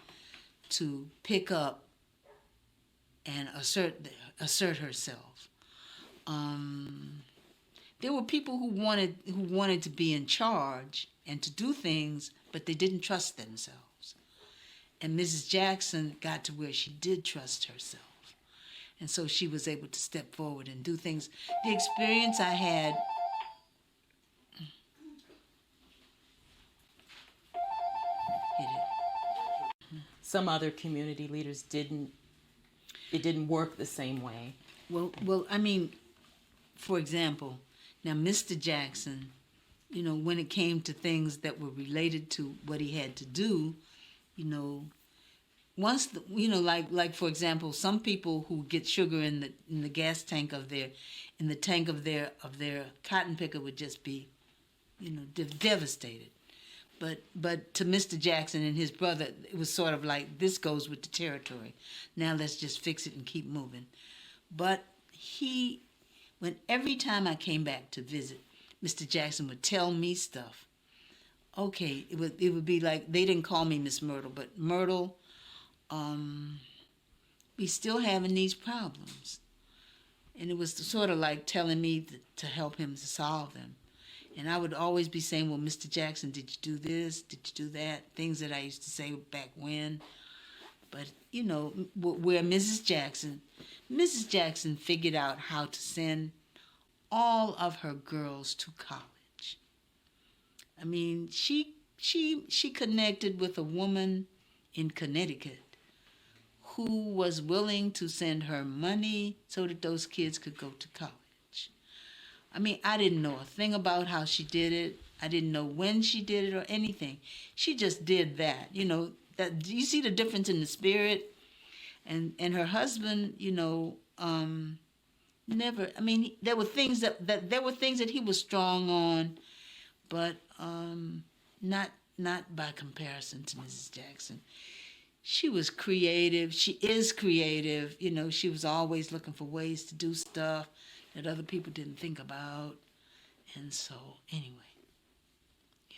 to pick up and assert herself. There were people who wanted to be in charge and to do things, but they didn't trust themselves. And Mrs. Jackson got to where she did trust herself. And so she was able to step forward and do things. The experience I had... Some other community leaders didn't work the same way. Well, I mean, for example, now Mr. Jackson, when it came to things that were related to what he had to do, once like for example, some people who get sugar in the gas tank of their cotton picker would just be, devastated. But to Mr. Jackson and his brother, it was sort of like, this goes with the territory. Now let's just fix it and keep moving. But every time I came back to visit, Mr. Jackson would tell me stuff. Okay, it would be like, they didn't call me Miss Myrtle, but Myrtle, we still having these problems. And it was sort of like telling me to help him to solve them. And I would always be saying, well, Mr. Jackson, did you do this? Did you do that? Things that I used to say back when. But, where Mrs. Jackson figured out how to send all of her girls to college. I mean, she connected with a woman in Connecticut who was willing to send her money so that those kids could go to college. I mean, I didn't know a thing about how she did it. I didn't know when she did it or anything. She just did that. That you see the difference in the spirit, and her husband, never. I mean, there were things that he was strong on, but not by comparison to Mrs. Jackson. She was creative. She is creative. She was always looking for ways to do stuff that other people didn't think about. And so, anyway, yeah.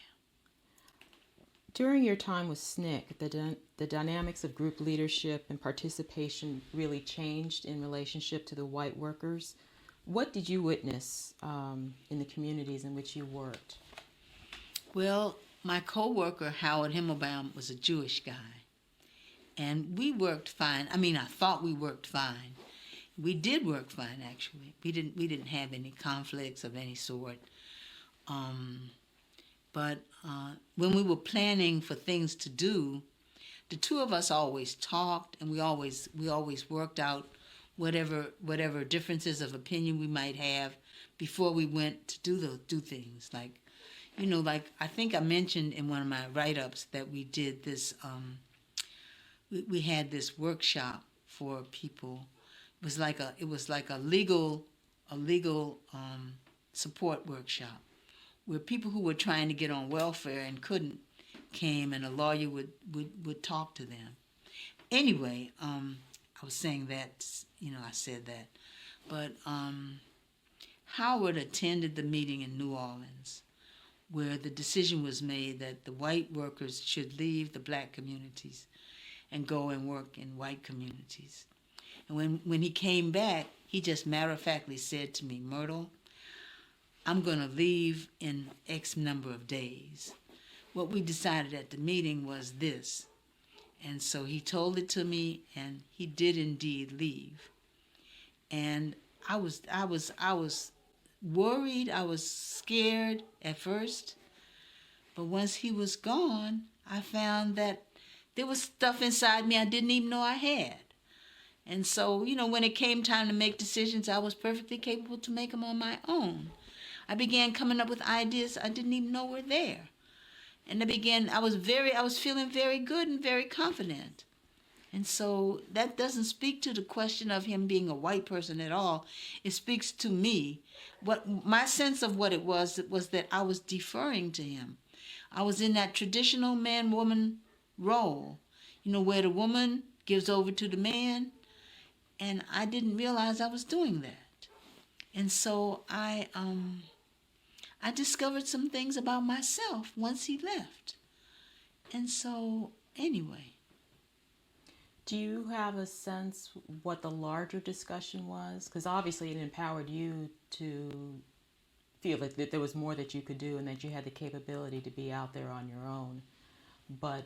During your time with SNCC, the dynamics of group leadership and participation really changed in relationship to the white workers. What did you witness in the communities in which you worked? Well, my co-worker, Howard Himmelbaum, was a Jewish guy. And we worked fine. I mean, I thought we worked fine. We did work fine, actually. We didn't have any conflicts of any sort. But when we were planning for things to do, the two of us always talked, and we always worked out whatever differences of opinion we might have before we went to do things. Like, like I think I mentioned in one of my write-ups that we did this. We had this workshop for people. It was like a legal support workshop where people who were trying to get on welfare and couldn't came, and a lawyer would talk to them. Anyway, I was saying that, I said that. But Howard attended the meeting in New Orleans where the decision was made that the white workers should leave the black communities and go and work in white communities. And when he came back, he just matter-of-factly said to me, Myrtle, I'm going to leave in X number of days. What we decided at the meeting was this. And so he told it to me, and he did indeed leave. And I was worried, I was scared at first. But once he was gone, I found that there was stuff inside me I didn't even know I had. And so, when it came time to make decisions, I was perfectly capable to make them on my own. I began coming up with ideas I didn't even know were there. And I was feeling very good and very confident. And so that doesn't speak to the question of him being a white person at all. It speaks to me. What my sense of what it was that I was deferring to him. I was in that traditional man-woman role, where the woman gives over to the man, and I didn't realize I was doing that. And so I discovered some things about myself once he left. And so, anyway. Do you have a sense what the larger discussion was? Because obviously it empowered you to feel that there was more that you could do and that you had the capability to be out there on your own. But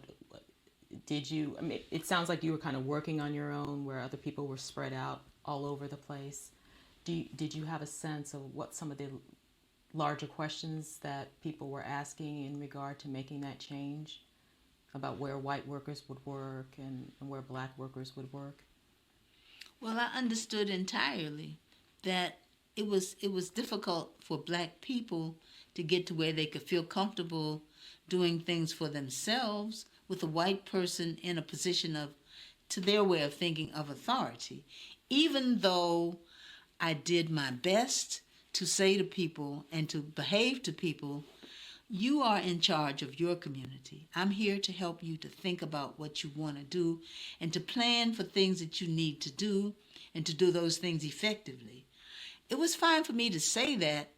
did you, it sounds like you were kind of working on your own where other people were spread out all over the place. Did you have a sense of what some of the larger questions that people were asking in regard to making that change about where white workers would work and where black workers would work? Well, I understood entirely that it was difficult for black people to get to where they could feel comfortable doing things for themselves with a white person in a position of, to their way of thinking, of authority. Even though I did my best to say to people and to behave to people, you are in charge of your community. I'm here to help you to think about what you want to do and to plan for things that you need to do and to do those things effectively. It was fine for me to say that,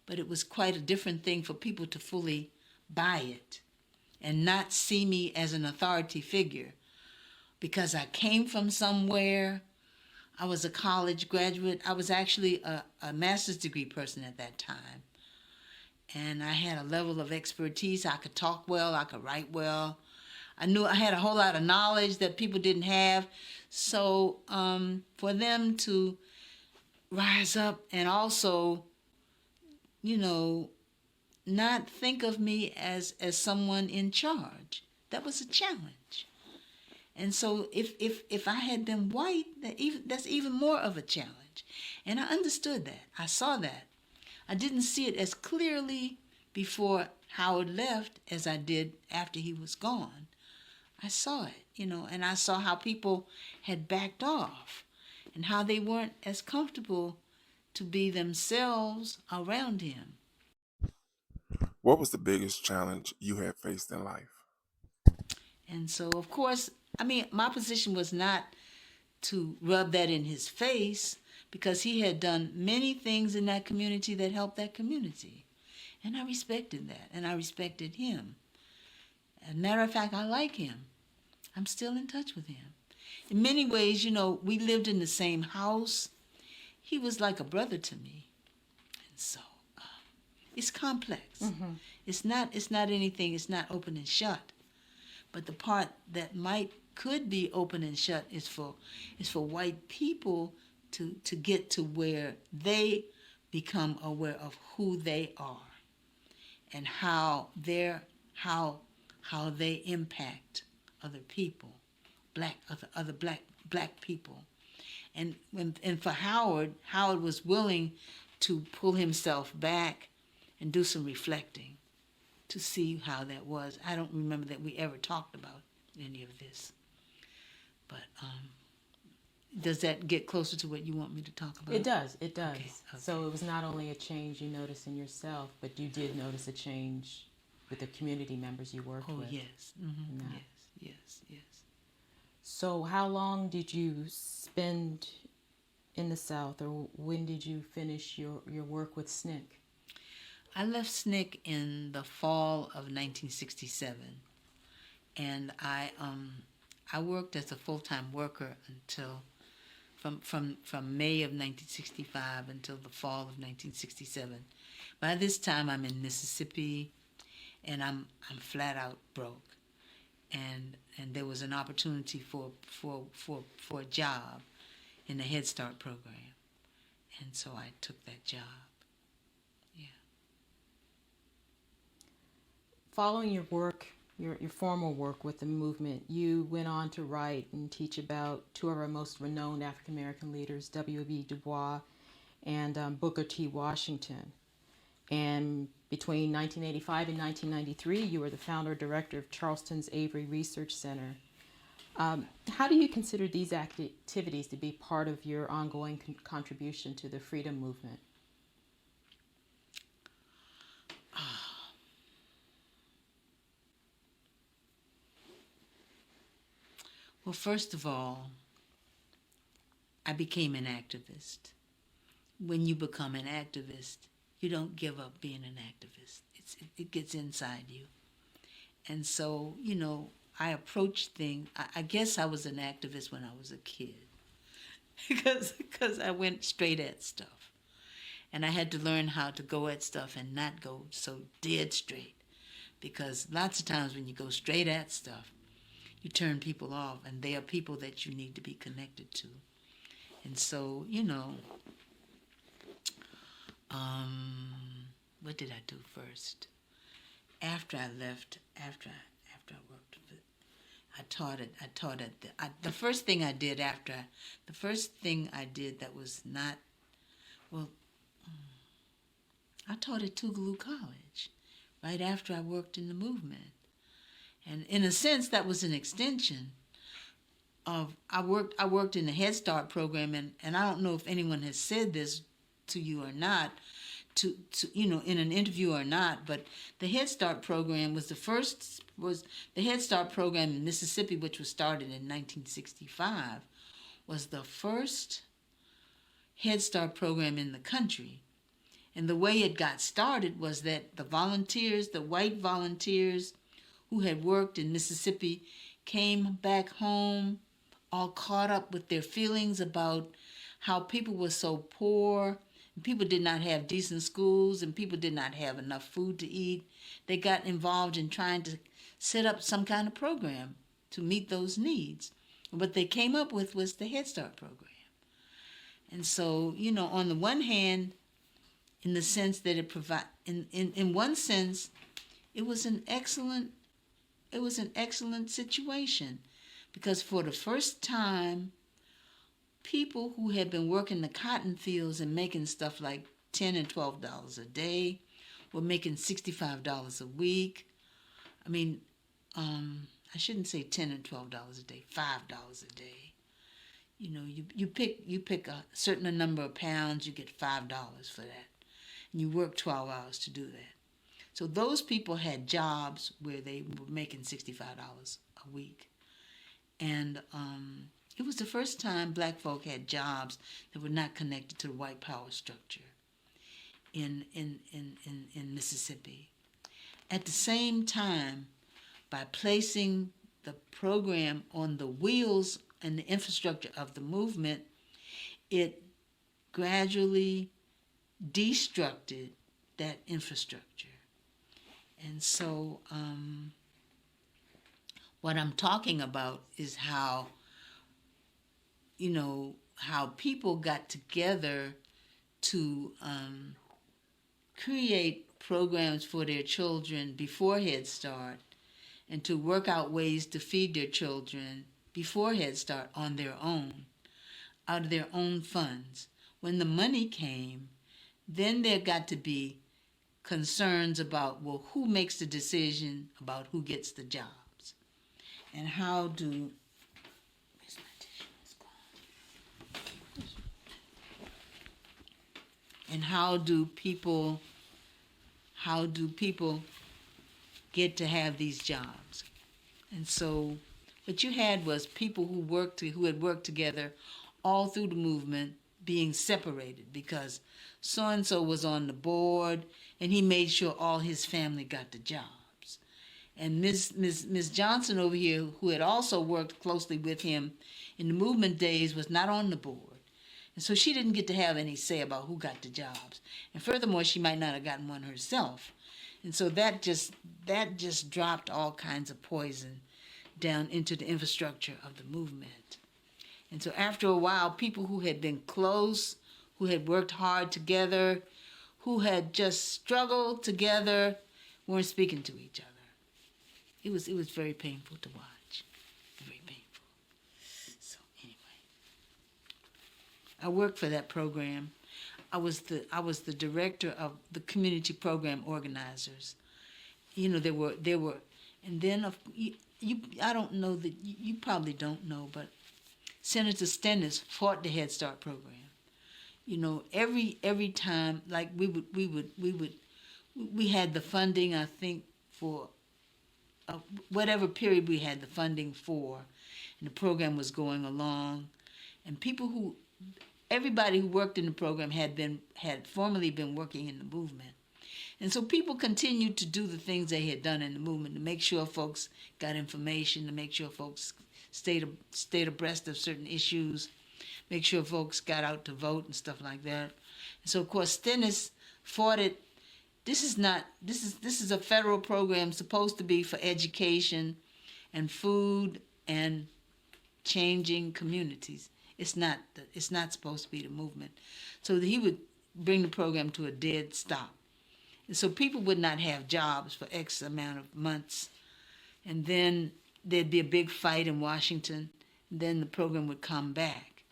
but it was quite a different thing for people to fully buy it and not see me as an authority figure because I came from somewhere. I was a college graduate. I was actually a master's degree person at that time. And I had a level of expertise. I could talk well. I could write well. I had a whole lot of knowledge that people didn't have. So for them to rise up and also, not think of me as someone in charge, that was a challenge. And so if I had been white, that's even more of a challenge. And I understood that. I saw that. I didn't see it as clearly before Howard left as I did after he was gone. I saw it, and I saw how people had backed off and how they weren't as comfortable to be themselves around him. What was the biggest challenge you had faced in life? And so, of course, my position was not to rub that in his face because he had done many things in that community that helped that community. And I respected that, and I respected him. As a matter of fact, I like him. I'm still in touch with him. In many ways, we lived in the same house. He was like a brother to me. And so it's complex. Mm-hmm. It's not anything, it's not open and shut. But the part that could be open and shut is for white people to get to where they become aware of who they are. and how they impact other people, other black people. And for Howard was willing to pull himself back and do some reflecting to see how that was. I don't remember that we ever talked about any of this. But does that get closer to what you want me to talk about? It does. Okay. So it was not only a change you noticed in yourself, but you did notice a change with the community members you worked with. Oh, yes. Mm-hmm. No. Yes. So how long did you spend in the South, or when did you finish your work with SNCC? I left SNCC in the fall of 1967, and I worked as a full-time worker until from May of 1965 until the fall of 1967. By this time, I'm in Mississippi, and I'm flat out broke, and there was an opportunity for a job in the Head Start program, and so I took that job. Yeah. Following your work, your formal work with the movement, you went on to write and teach about two of our most renowned African American leaders, W.E. Du Bois and Booker T. Washington. And between 1985 and 1993, you were the founder director of Charleston's Avery Research Center. How do you consider these activities to be part of your ongoing contribution to the freedom movement? Well, first of all, I became an activist. When you become an activist, you don't give up being an activist. It gets inside you. And so, I approached things. I guess I was an activist when I was a kid because I went straight at stuff. And I had to learn how to go at stuff and not go so dead straight, because lots of times when you go straight at stuff, you turn people off, and they are people that you need to be connected to. And so, what did I do first? After I left, after I worked with it, I taught at the first thing I did that was not, I taught at Tougaloo College right after I worked in the movement. And in a sense, that was an extension of, I worked in the Head Start program, and I don't know if anyone has said this to you or not, to in an interview or not, but the Head Start program was the Head Start program in Mississippi, which was started in 1965, was the first Head Start program in the country. And the way it got started was that the white volunteers who had worked in Mississippi came back home all caught up with their feelings about how people were so poor, and people did not have decent schools, and people did not have enough food to eat. They got involved in trying to set up some kind of program to meet those needs. What they came up with was the Head Start program. And so, on the one hand, in the sense that it in one sense, it was an excellent situation, because for the first time, people who had been working the cotton fields and making stuff like $10 and $12 a day were making $65 a week. I mean, I shouldn't say $10 and $12 a day, $5 a day. You pick a certain number of pounds, you get $5 for that, and you work 12 hours to do that. So those people had jobs where they were making $65 a week. And it was the first time black folk had jobs that were not connected to the white power structure in Mississippi. At the same time, by placing the program on the wheels and the infrastructure of the movement, it gradually destructed that infrastructure. And so what I'm talking about is how people got together to create programs for their children before Head Start and to work out ways to feed their children before Head Start on their own, out of their own funds. When the money came, then there got to be concerns about, well, who makes the decision about who gets the jobs? And how do... Where's my tissue? It's gone. And how do people get to have these jobs? And so what you had was people who had worked together all through the movement being separated because so-and-so was on the board and he made sure all his family got the jobs. And Miss Johnson over here, who had also worked closely with him in the movement days, was not on the board. And so she didn't get to have any say about who got the jobs. And furthermore, she might not have gotten one herself. And so that just dropped all kinds of poison down into the infrastructure of the movement. And so after a while, people who had been close, who had worked hard together, who had just struggled together, weren't speaking to each other. It was very painful to watch, very painful. So anyway, I worked for that program. I was the director of the community program organizers. You know, there were, and then I don't know that you probably don't know, but Senator Stennis fought the Head Start program. You know, every time, like we had the funding, I think, for whatever period we had the funding for, and the program was going along, and everybody who worked in the program had formerly been working in the movement. And so people continued to do the things they had done in the movement to make sure folks got information, to make sure folks stayed abreast of certain issues, make sure folks got out to vote and stuff like that. And so of course Stennis fought it. This is a federal program supposed to be for education and food and changing communities. It's not supposed to be the movement. So he would bring the program to a dead stop. And so people would not have jobs for X amount of months. And then there'd be a big fight in Washington. And then the program would come back.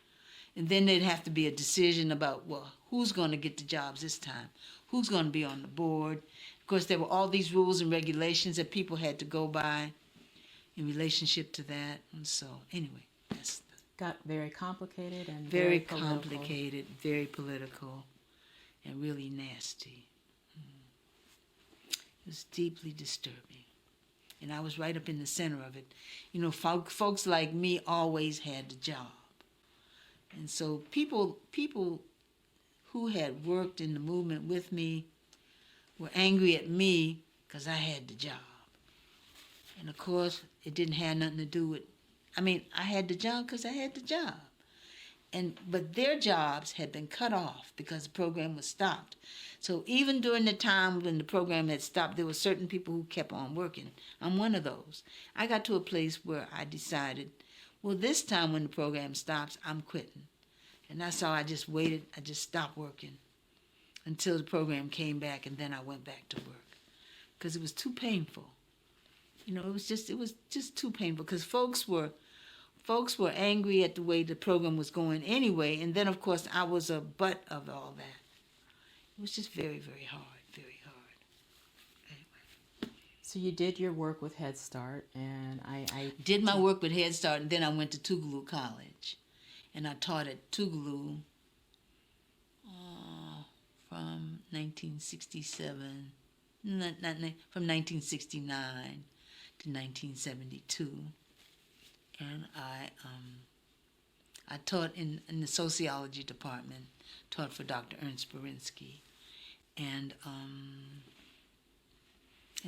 And then there'd have to be a decision about, well, who's going to get the jobs this time? Who's going to be on the board? Of course, there were all these rules and regulations that people had to go by in relationship to that. And so, anyway, that's Got very complicated and very political. complicated, very political, and really nasty. It was deeply disturbing. And I was right up in the center of it. You know, folks like me always had the job. And so people who had worked in the movement with me were angry at me because I had the job. And of course, it didn't have nothing to do with, I had the job because I had the job. But their jobs had been cut off because the program was stopped. So even during the time when the program had stopped, there were certain people who kept on working. I'm one of those. I got to a place where I decided, well, this time when the program stops, I'm quitting. And that's how I just waited. I just stopped working until the program came back, and then I went back to work because it was too painful. You know, it was just too painful because folks were angry at the way the program was going anyway, and then of course I was a butt of all that. It was just very, very hard, very hard. Anyway. So you did your work with Head Start, and I Did my work with Head Start, and then I went to Tougaloo College, and I taught at Tougaloo from 1967, from 1969 to 1972. And I taught in the sociology department, taught for Dr. Ernst Berinsky. And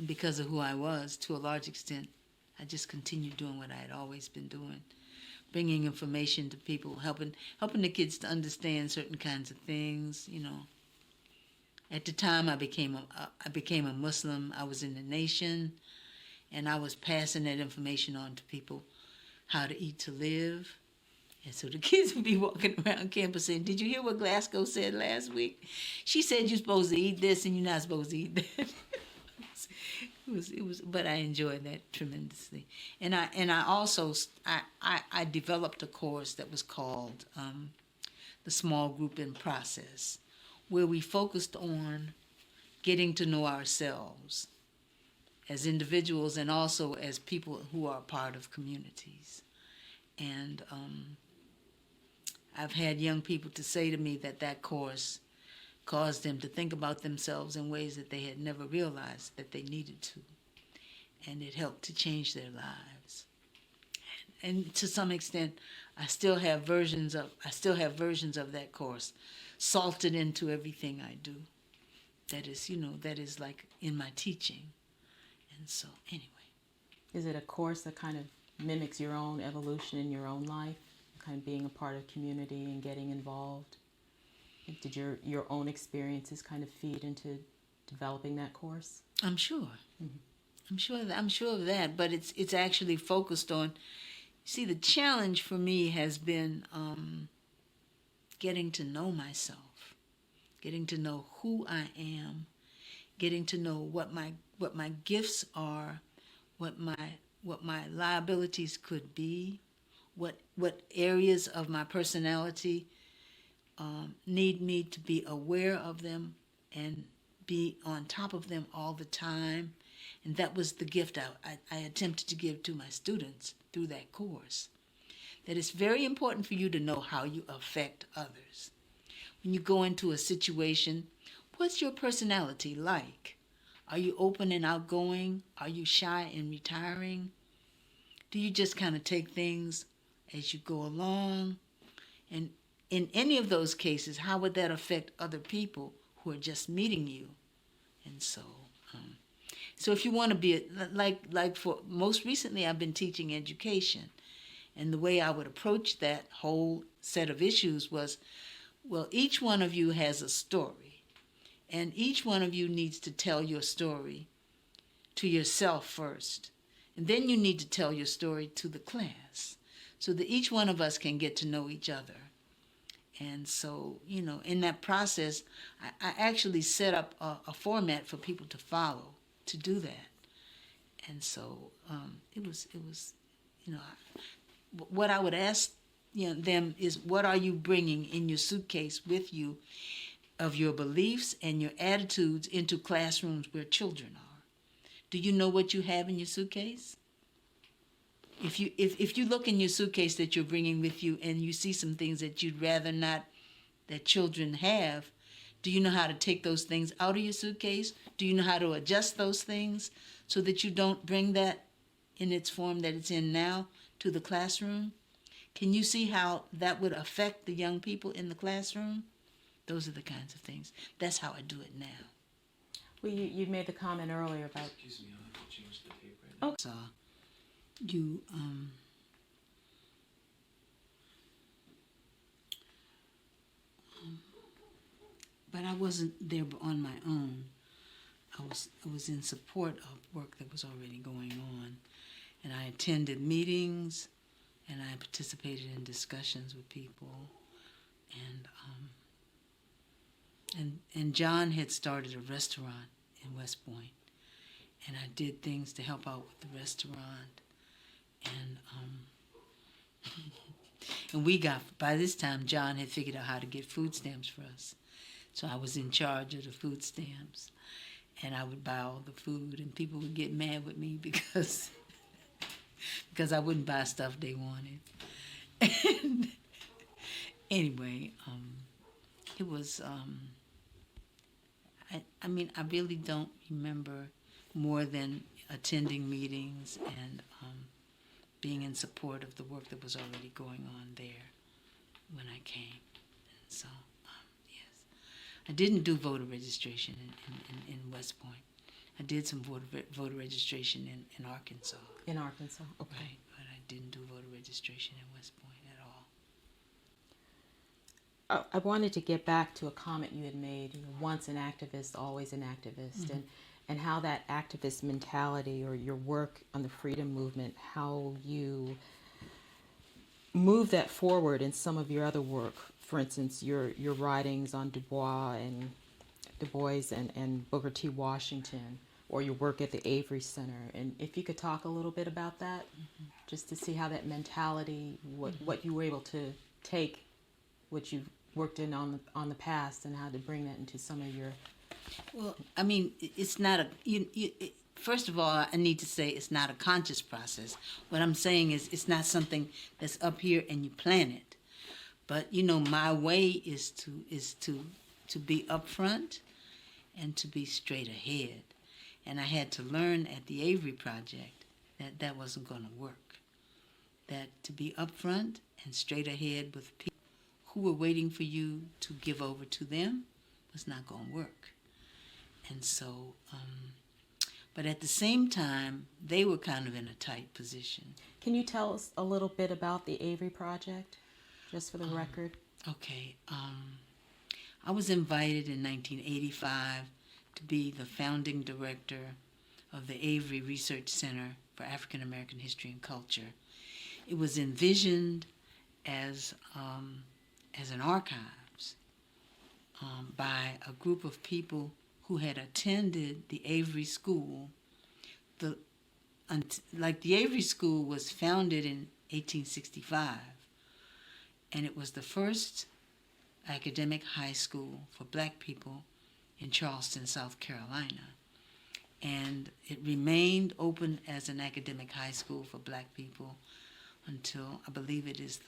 because of who I was, to a large extent, I just continued doing what I had always been doing, bringing information to people, helping the kids to understand certain kinds of things, you know. At the time, I became a Muslim. I was in the nation, and I was passing that information on to people, how to eat to live, And so the kids would be walking around campus saying, "Did you hear what Glasgow said last week? She said you're supposed to eat this and you're not supposed to eat that." But I enjoyed that tremendously. And I also I developed a course that was called the Small Group in Process, where we focused on getting to know ourselves as individuals and also as people who are part of communities. And I've had young people to say to me that course caused them to think about themselves in ways that they had never realized that they needed to. And it helped to change their lives. And to some extent, I still have versions of that course salted into everything I do. That is like in my teaching. And so anyway. Is it a course that kind of mimics your own evolution in your own life, kind of being a part of community and getting involved? Did your own experiences kind of feed into developing that course? I'm sure. Mm-hmm. I'm sure of that, but it's actually focused on. See, the challenge for me has been getting to know myself, getting to know who I am, getting to know what my gifts are, what my liabilities could be, what areas of my personality need me to be aware of them and be on top of them all the time. And that was the gift I attempted to give to my students through that course. That it's very important for you to know how you affect others. When you go into a situation, what's your personality like? Are you open and outgoing? Are you shy and retiring? Do you just kind of take things as you go along? And in any of those cases, how would that affect other people who are just meeting you? And so if you want to be, like for most recently, I've been teaching education. And the way I would approach that whole set of issues was, well, each one of you has a story. And each one of you needs to tell your story to yourself first. And then you need to tell your story to the class so that each one of us can get to know each other. And so, in that process, I actually set up a format for people to follow to do that. And so it was what I would ask them is, what are you bringing in your suitcase with you of your beliefs and your attitudes into classrooms where children are? Do you know what you have in your suitcase? If you look in your suitcase that you're bringing with you and you see some things that you'd rather not that children have, do you know how to take those things out of your suitcase? Do you know how to adjust those things so that you don't bring that in its form that it's in now to the classroom? Can you see how that would affect the young people in the classroom? Those are the kinds of things. That's how I do it now. Well, you made the comment earlier about... Excuse me, I'll have to change the tape right now. Oh. So you but I wasn't there on my own. I was in support of work that was already going on, and I attended meetings, and I participated in discussions with people, and John had started a restaurant in West Point, and I did things to help out with the restaurant, and we got, by this time, John had figured out how to get food stamps for us. So I was in charge of the food stamps, and I would buy all the food, and people would get mad with me because I wouldn't buy stuff they wanted. And anyway, it was, I really don't remember more than attending meetings and being in support of the work that was already going on there when I came. And so, yes. I didn't do voter registration in West Point. I did some voter registration in Arkansas. In Arkansas, okay. Right, but I didn't do voter registration in West Point at all. I wanted to get back to a comment you had made, once an activist, always an activist, Mm-hmm. and how that activist mentality or your work on the freedom movement, how you move that forward in some of your other work. For instance, your writings on Du Bois and Booker T. Washington, or your work at the Avery Center. And if you could talk a little bit about that, just to see how that mentality, what you were able to take, what you've worked in on the past, and how to bring that into some of your. Well, I mean, it's not a. First of all, I need to say it's not a conscious process. What I'm saying is it's not something that's up here and you plan it. But my way is to be upfront and to be straight ahead. And I had to learn at the Avery Project that wasn't going to work. That to be upfront and straight ahead with people who were waiting for you to give over to them was not going to work. And so, but at the same time, they were kind of in a tight position. Can you tell us a little bit about the Avery Project, just for the record? Okay. I was invited in 1985 to be the founding director of the Avery Research Center for African American History and Culture. It was envisioned as an archives by a group of people who had attended the Avery School. The Avery School was founded in 1865, and it was the first academic high school for black people in Charleston, South Carolina. And it remained open as an academic high school for black people until, I believe it is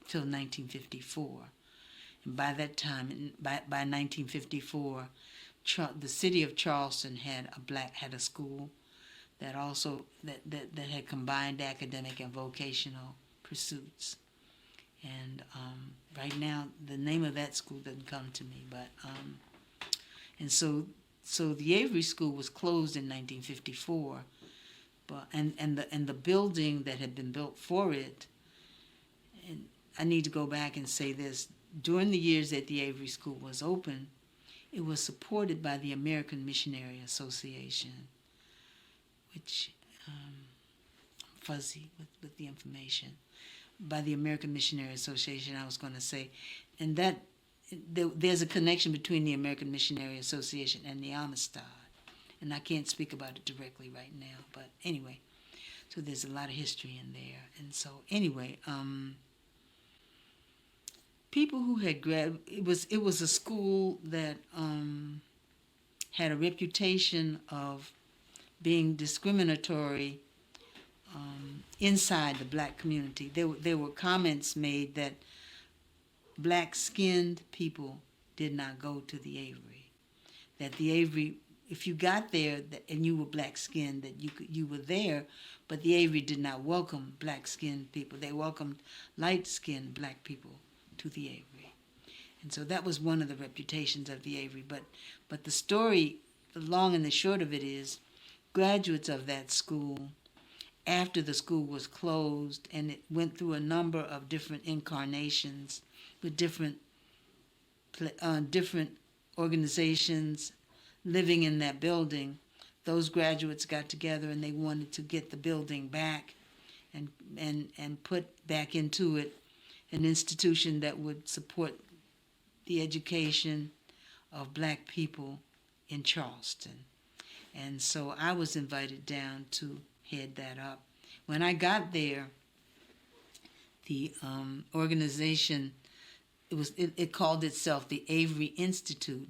till 1954. And by that time, by 1954, the city of Charleston had a school that also that had combined academic and vocational pursuits. And right now, the name of that school doesn't come to me, but and so the Avery School was closed in 1954, but and the building that had been built for it. And I need to go back and say this: during the years that the Avery School was open, it was supported by the American Missionary Association, which I'm fuzzy with the information. By the American Missionary Association, I was going to say, and that there's a connection between the American Missionary Association and the Amistad, and I can't speak about it directly right now, but anyway, so there's a lot of history in there. And so anyway, people who had it was a school that had a reputation of being discriminatory inside the black community. There were comments made that black-skinned people did not go to the Avery. That the Avery, if you got there and you were black-skinned, that you were there, but the Avery did not welcome black-skinned people. They welcomed light-skinned black people to the Avery. And so that was one of the reputations of the Avery. But the story, the long and the short of it is, graduates of that school, after the school was closed, and it went through a number of different incarnations with different organizations living in that building, those graduates got together and they wanted to get the building back and put back into it an institution that would support the education of black people in Charleston. And so I was invited down to head that up. When I got there, the organization, it called itself the Avery Institute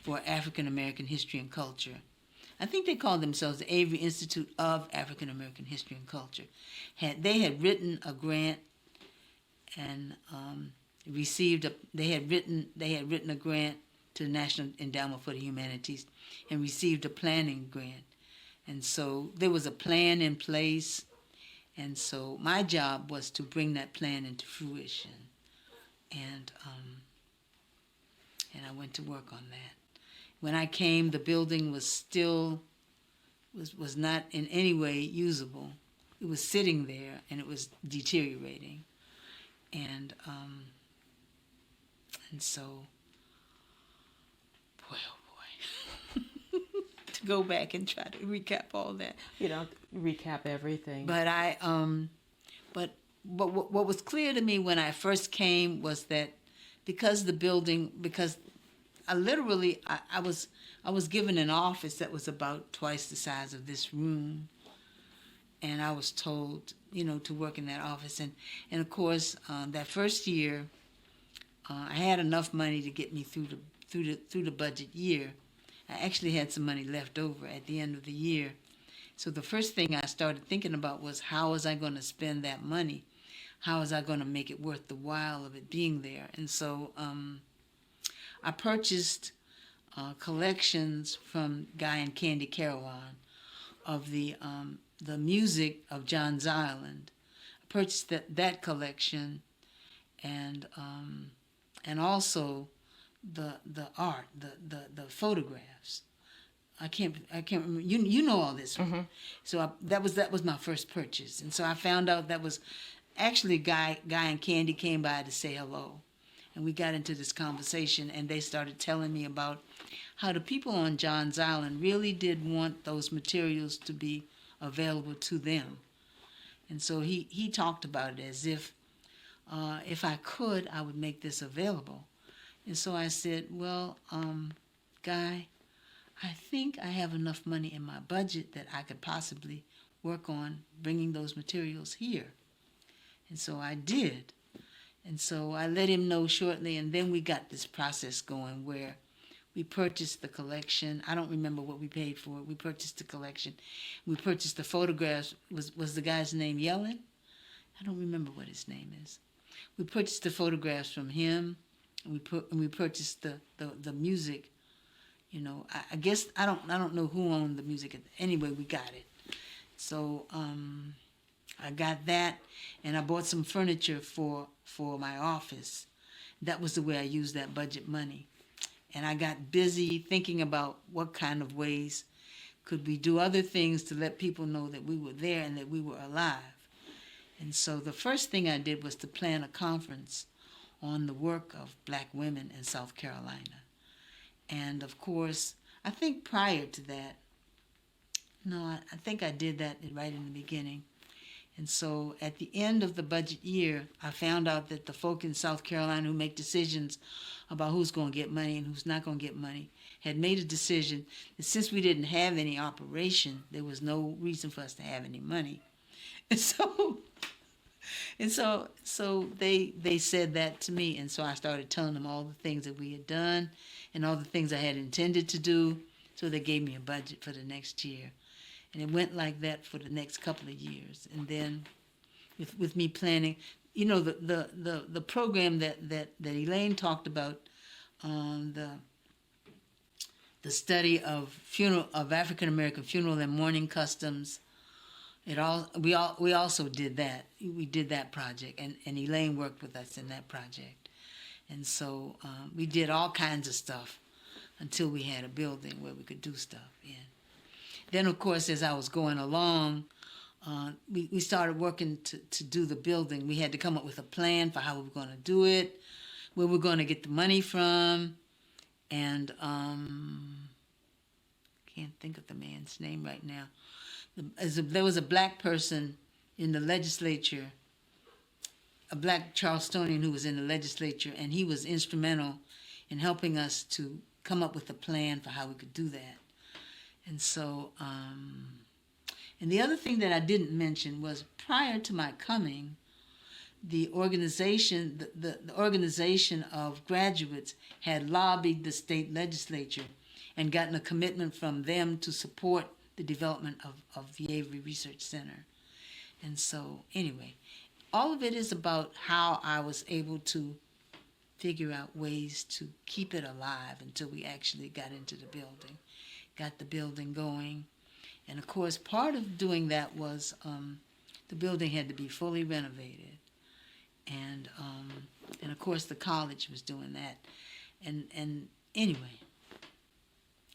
for African American History and Culture. I think they called themselves the Avery Institute of African American History and Culture. They had written a grant and they had written a grant to the National Endowment for the Humanities and received a planning grant. And so there was a plan in place, and so my job was to bring that plan into fruition. And I went to work on that. When I came, the building was not in any way usable. It was sitting there, and it was deteriorating. And so, boy, oh boy, to go back and try to recap all that. Recap everything. But but what was clear to me when I first came was that because I was given an office that was about twice the size of this room, and I was told, to work in that office, and of course that first year, I had enough money to get me through the budget year. I actually had some money left over at the end of the year. So the first thing I started thinking about was, how was I going to spend that money? How was I going to make it worth the while of it being there? And so I purchased collections from Guy and Candy Carawan of the music of John Zyland. I purchased that collection, and also the art, the photographs. I can't remember. You know all this. Mm-hmm. So that was my first purchase, and so I found out that was actually Guy and Candy came by to say hello, and we got into this conversation, and they started telling me about how the people on John's Island really did want those materials to be available to them, and so he talked about it as if I could, I would make this available. And so I said, well, Guy, I think I have enough money in my budget that I could possibly work on bringing those materials here. And so I did. And so I let him know shortly, and then we got this process going where we purchased the collection. I don't remember what we paid for it. We purchased the collection. We purchased the photographs. Was the guy's name Yellen? I don't remember what his name is. We purchased the photographs from him, and we purchased the music. I guess I don't know who owned the music. Anyway, we got it. So I got that, and I bought some furniture for my office. That was the way I used that budget money. And I got busy thinking about what kind of ways could we do other things to let people know that we were there and that we were alive. And so the first thing I did was to plan a conference on the work of black women in South Carolina. And of course, I think prior to that, I think I did that right in the beginning. And so at the end of the budget year, I found out that the folk in South Carolina who make decisions about who's going to get money and who's not going to get money had made a decision that since we didn't have any operation, there was no reason for us to have any money. And so they said that to me, and so I started telling them all the things that we had done and all the things I had intended to do. So they gave me a budget for the next year, and it went like that for the next couple of years. And then, with me planning, the program that Elaine talked about, the study of African American funeral and mourning customs. We also did that. We did that project, and Elaine worked with us in that project. And so we did all kinds of stuff until we had a building where we could do stuff in. Then, of course, as I was going along, we started working to do the building. We had to come up with a plan for how we were going to do it, where we were going to get the money from, and can't think of the man's name right now. There was a black person in the legislature, a black Charlestonian who was in the legislature, and he was instrumental in helping us to come up with a plan for how we could do that. And so, and the other thing that I didn't mention was prior to my coming, the organization of graduates had lobbied the state legislature and gotten a commitment from them to support the development of the Avery Research Center. And so, anyway, all of it is about how I was able to figure out ways to keep it alive until we actually got into the building, got the building going. And of course, part of doing that was the building had to be fully renovated. And of course, the college was doing that. And anyway,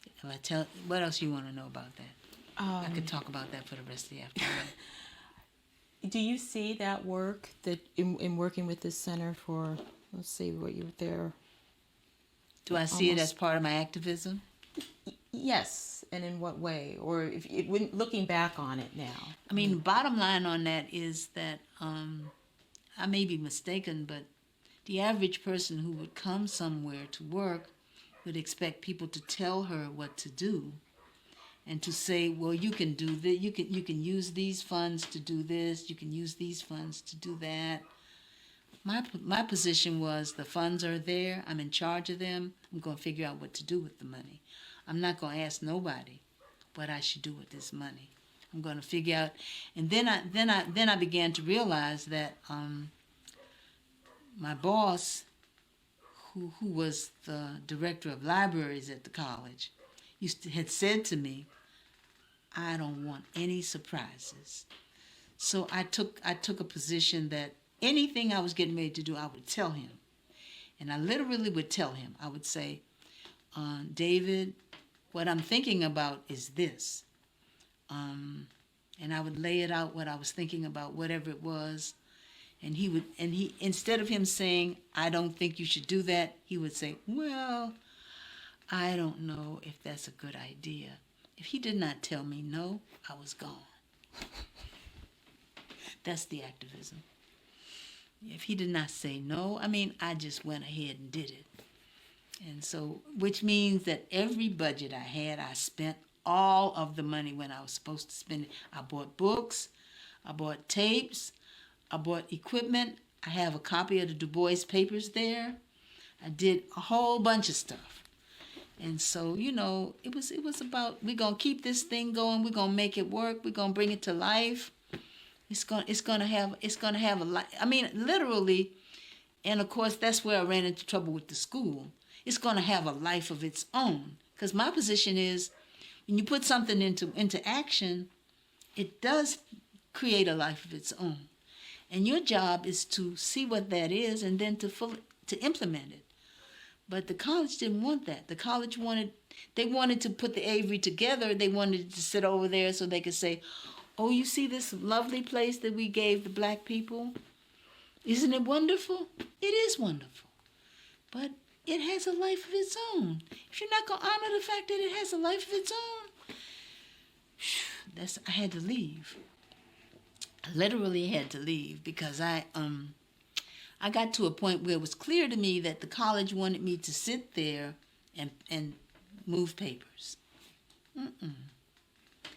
if I tell, what else you want to know about that? I could talk about that for the rest of the afternoon. Do you see that work that in working with this center for, let's see, what you were there? Do I see it as part of my activism? Yes, and in what way? Or when looking back on it now? I mean, the bottom line on that is that I may be mistaken, but the average person who would come somewhere to work would expect people to tell her what to do and to say, well, you can do that, you can use these funds to do this, you can use these funds to do that. My position was the funds are there, I'm in charge of them, I'm going to figure out what to do with the money. I'm not going to ask nobody what I should do with this money. I'm going to figure out, and then I began to realize that my boss, who was the director of libraries at the college, had said to me, I don't want any surprises. So I took a position that anything I was getting ready to do, I would tell him. And I literally would tell him. I would say, David, what I'm thinking about is this. And I would lay it out what I was thinking about, whatever it was. And he instead of him saying, I don't think you should do that, he would say, well, I don't know if that's a good idea. If he did not tell me no, I was gone. That's the activism. If he did not say no, I just went ahead and did it. And so, which means that every budget I had, I spent all of the money when I was supposed to spend it. I bought books, I bought tapes, I bought equipment. I have a copy of the Du Bois papers there. I did a whole bunch of stuff. And so, it was about, we're going to keep this thing going. We're going to make it work. We're going to bring it to life. It's going to have a life. Literally, and of course, that's where I ran into trouble with the school. It's going to have a life of its own. Because my position is, when you put something into action, it does create a life of its own. And your job is to see what that is and then to implement it. But the college didn't want that. The college wanted to put the Avery together. They wanted to sit over there so they could say, oh, you see this lovely place that we gave the black people? Isn't it wonderful? It is wonderful. But it has a life of its own. If you're not going to honor the fact that it has a life of its own, I had to leave. I literally had to leave because I got to a point where it was clear to me that the college wanted me to sit there and move papers.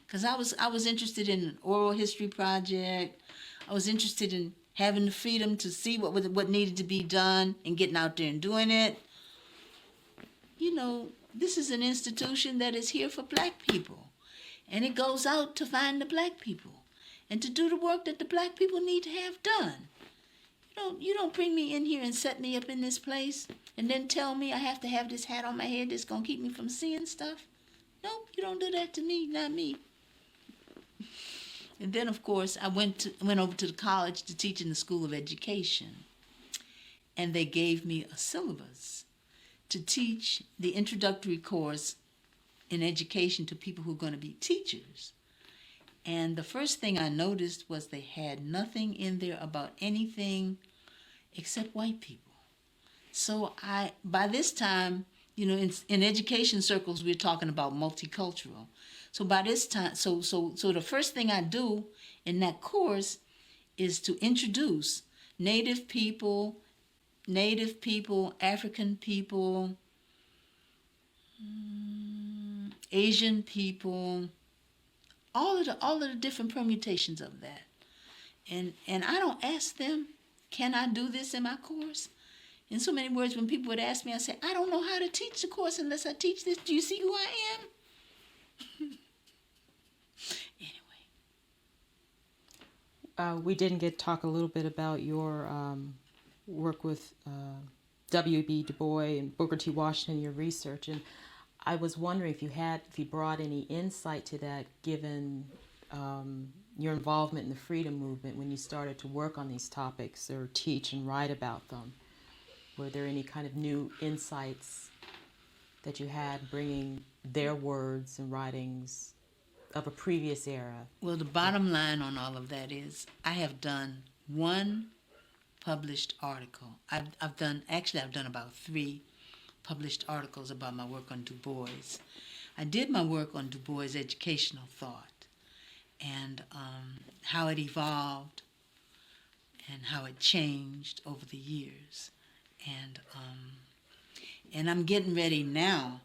Because I was interested in an oral history project. I was interested in having the freedom to see what needed to be done and getting out there and doing it. This is an institution that is here for black people. And it goes out to find the black people and to do the work that the black people need to have done. You don't bring me in here and set me up in this place and then tell me I have to have this hat on my head that's going to keep me from seeing stuff. Nope, you don't do that to me, not me. And then, of course, I went over to the college to teach in the School of Education. And they gave me a syllabus to teach the introductory course in education to people who are going to be teachers. And the first thing I noticed was they had nothing in there about anything except white people. So by this time, in education circles, we're talking about multicultural. So by this time, so the first thing I do in that course is to introduce Native people, African people, Asian people, all of the different permutations of that. And I don't ask them, can I do this in my course? In so many words, when people would ask me, I say, I don't know how to teach the course unless I teach this. Do you see who I am? Anyway. We didn't get to talk a little bit about your work with W.B. Du Bois and Booker T. Washington, your research. And I was wondering if you brought any insight to that, given your involvement in the freedom movement when you started to work on these topics or teach and write about them. Were there any kind of new insights that you had bringing their words and writings of a previous era? Well, the bottom line on all of that is I have done one published article. I've done about 3 published articles about my work on Du Bois. I did my work on Du Bois' educational thought and how it evolved and how it changed over the years. And I'm getting ready now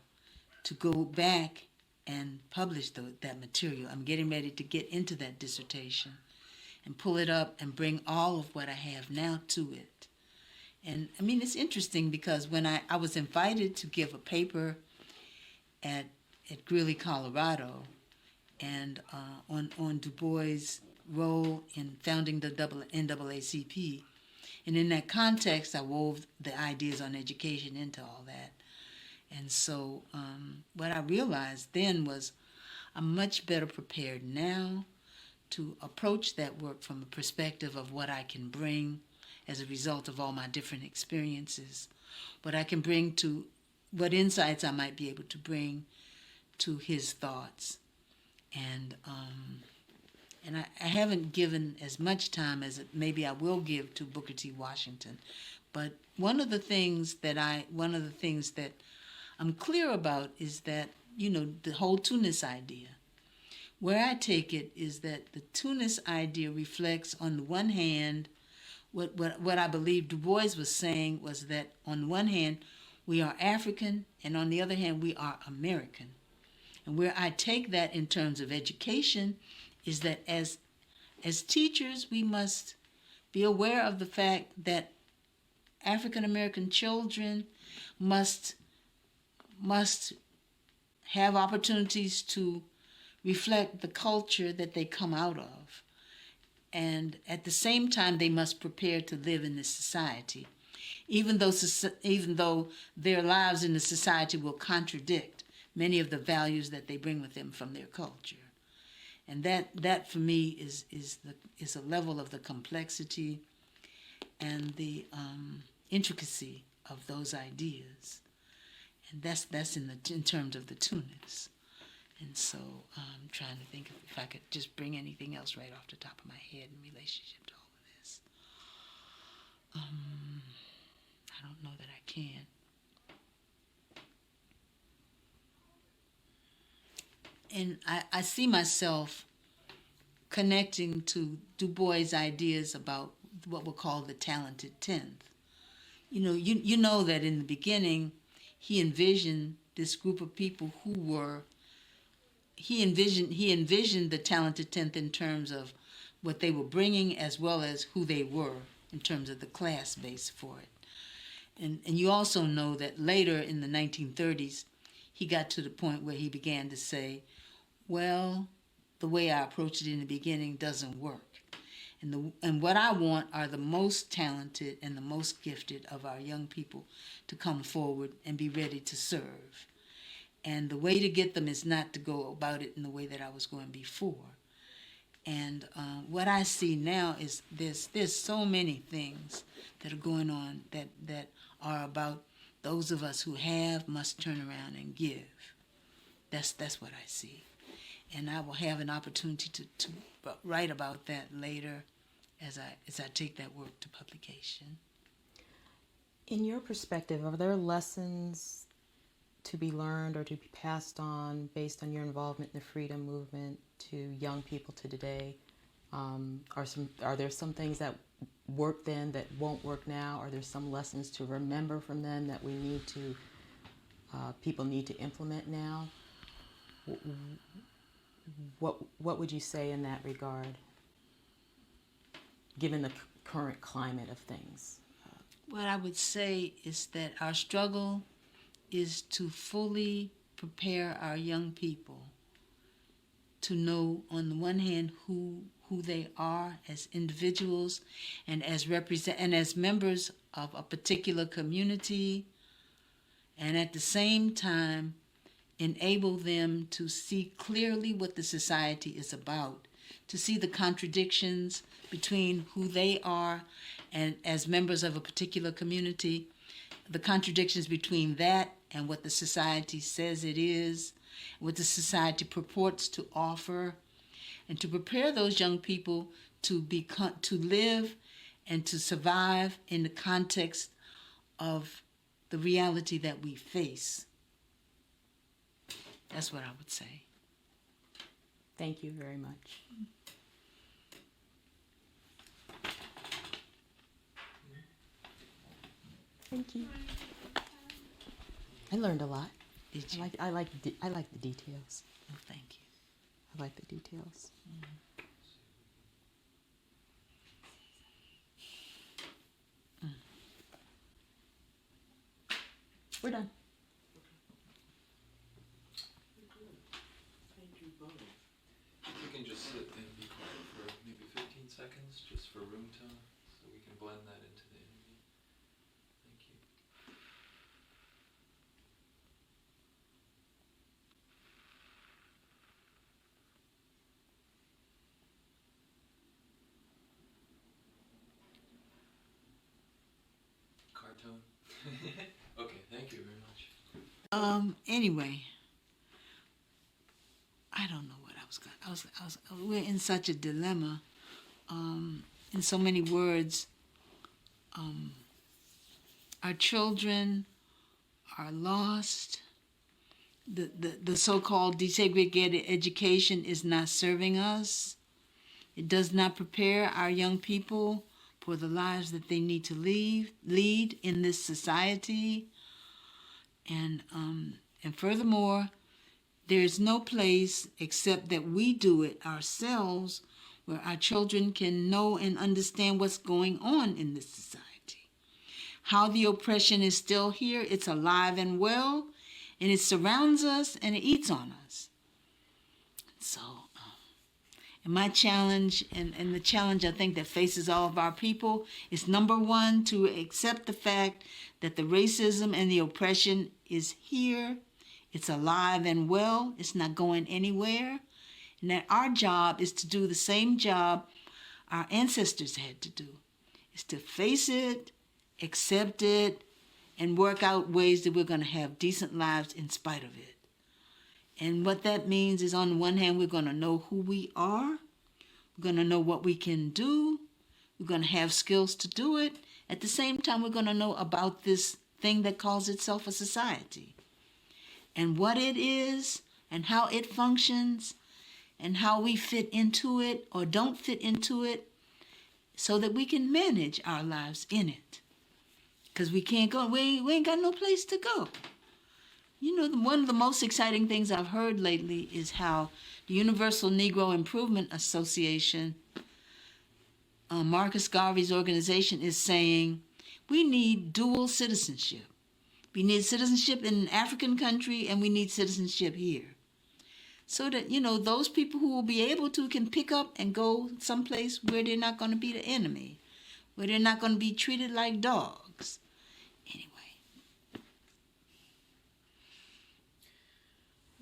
to go back and publish that material. I'm getting ready to get into that dissertation and pull it up and bring all of what I have now to it. And I mean, it's interesting because when I was invited to give a paper at Greeley, Colorado, and on Du Bois' role in founding the NAACP. And in that context, I wove the ideas on education into all that. And so what I realized then was I'm much better prepared now to approach that work from the perspective of what I can bring as a result of all my different experiences, what I can bring to, what insights I might be able to bring to his thoughts. And I haven't given as much time as maybe I will give to Booker T. Washington. But one of the things that I'm clear about is that, the whole Tunis idea. Where I take it is that the Tunis idea reflects, on the one hand, what I believe Du Bois was saying was that on one hand, we are African, and on the other hand, we are American. And where I take that in terms of education is that as teachers, we must be aware of the fact that African American children must have opportunities to reflect the culture that they come out of. And at the same time, they must prepare to live in this society, even though their lives in the society will contradict many of the values that they bring with them from their culture. And that for me is a level of the complexity and the intricacy of those ideas. And that's in terms of the Tunis. And so I'm trying to think if I could just bring anything else right off the top of my head in relationship to all of this. I don't know that I can. And I see myself connecting to Du Bois' ideas about what we'll call the talented 10th. You know that in the beginning, he envisioned this group of people who were, he envisioned the talented 10th in terms of what they were bringing as well as who they were in terms of the class base for it. And you also know that later in the 1930s, he got to the point where he began to say, well, the way I approached it in the beginning doesn't work. And what I want are the most talented and the most gifted of our young people to come forward and be ready to serve. And the way to get them is not to go about it in the way that I was going before. And what I see now is there's so many things that are going on that are about those of us who have must turn around and give. That's what I see. And I will have an opportunity to write about that later as I take that work to publication. In your perspective, are there lessons to be learned or to be passed on based on your involvement in the freedom movement to young people to today? Are there some things that worked then that won't work now? Are there some lessons to remember from them that we need to people need to implement now? What would you say in that regard, given the current climate of things? What I would say is that our struggle is to fully prepare our young people to know, on the one hand, who they are as individuals and as members of a particular community, and at the same time enable them to see clearly what the society is about, to see the contradictions between who they are and as members of a particular community, the contradictions between that and what the society says it is, what the society purports to offer, and to prepare those young people to live and to survive in the context of the reality that we face. That's what I would say. Thank you very much. Thank you. I learned a lot. Did you? I like the details. Oh, thank you. I like the details. We're done. Thank you both. We can just sit and be quiet for maybe 15 seconds, just for room tone, so we can blend that into the interview. Thank you. Cartone. Okay, thank you very much. Anyway, I don't know what I was going. We're in such a dilemma. In so many words, our children are lost. The so-called desegregated education is not serving us. It does not prepare our young people for the lives that they need to lead in this society. And furthermore, there is no place except that we do it ourselves where our children can know and understand what's going on in this society. How the oppression is still here, it's alive and well, and it surrounds us and it eats on us. So, and my challenge, and the challenge I think that faces all of our people, is number one, to accept the fact that the racism and the oppression is here. It's alive and well. It's not going anywhere. And that our job is to do the same job our ancestors had to do, is to face it, accept it, and work out ways that we're going to have decent lives in spite of it. And what that means is, on the one hand, we're going to know who we are. We're going to know what we can do. We're going to have skills to do it. At the same time, we're going to know about this thing that calls itself a society, and what it is, and how it functions, and how we fit into it or don't fit into it, so that we can manage our lives in it. Because we can't go, we ain't got no place to go. You know, one of the most exciting things I've heard lately is how the Universal Negro Improvement Association, Marcus Garvey's organization, is saying we need dual citizenship. We need citizenship in an African country, and we need citizenship here. So that, you know, those people who will be able to can pick up and go someplace where they're not going to be the enemy, where they're not going to be treated like dogs. Anyway.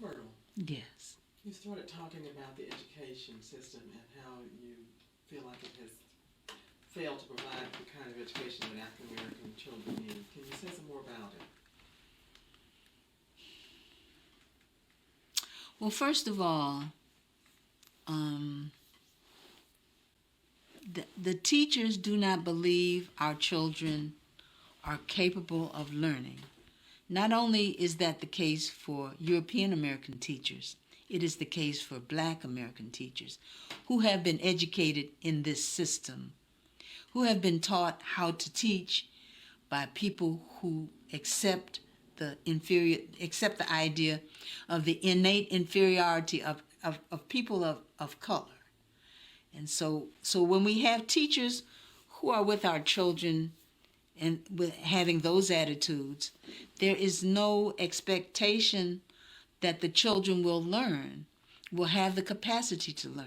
Myrtle, Yes. you started talking about the education system and how you feel like it has failed to provide the kind of education that African American children need. Can you say some more about it? Well, first of all, the teachers do not believe our children are capable of learning. Not only is that the case for European American teachers, it is the case for Black American teachers who have been educated in this system, who have been taught how to teach by people who accept the idea of the innate inferiority of people of color. And so when we have teachers who are with our children and with having those attitudes, there is no expectation that the children will learn, will have the capacity to learn.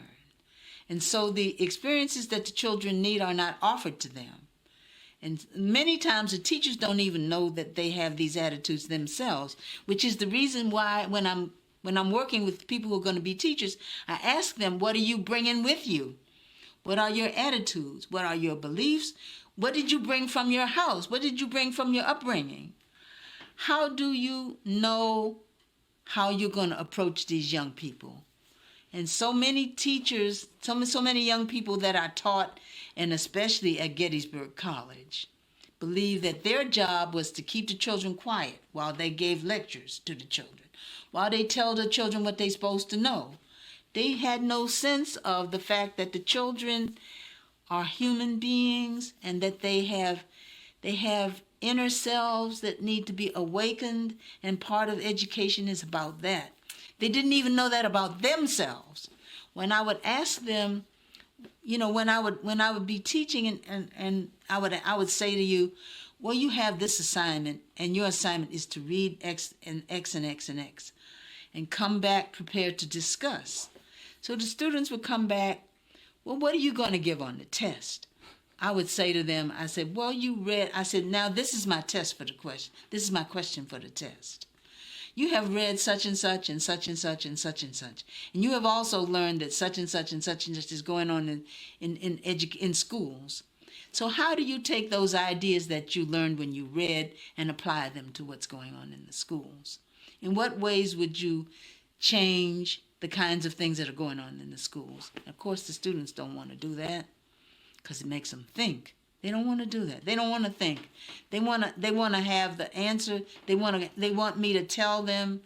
And so the experiences that the children need are not offered to them. And many times the teachers don't even know that they have these attitudes themselves, which is the reason why when I'm working with people who are going to be teachers, I ask them, what are you bringing with you? What are your attitudes? What are your beliefs? What did you bring from your house? What did you bring from your upbringing? How do you know how you're going to approach these young people? And so many teachers, so many young people that are taught, and especially at Gettysburg College, believe that their job was to keep the children quiet while they gave lectures to the children, while they tell the children what they're supposed to know. They had no sense of the fact that the children are human beings and that they have inner selves that need to be awakened, and part of education is about that. They didn't even know that about themselves. When I would ask them, you know, when I would be teaching and I would say to you, well, you have this assignment, and your assignment is to read X and X and X and X, and come back prepared to discuss. So the students would come back, well, what are you going to give on the test? I would say to them, I said, well, you read, I said, now this is my test for the question. This is my question for the test. You have read such and such and such and such and such and such. And you have also learned that such and such and such and such is going on in schools. So how do you take those ideas that you learned when you read and apply them to what's going on in the schools? In what ways would you change the kinds of things that are going on in the schools? Of course, the students don't want to do that because it makes them think. They don't want to do that. They don't want to think. They want to have the answer. They want me to tell them,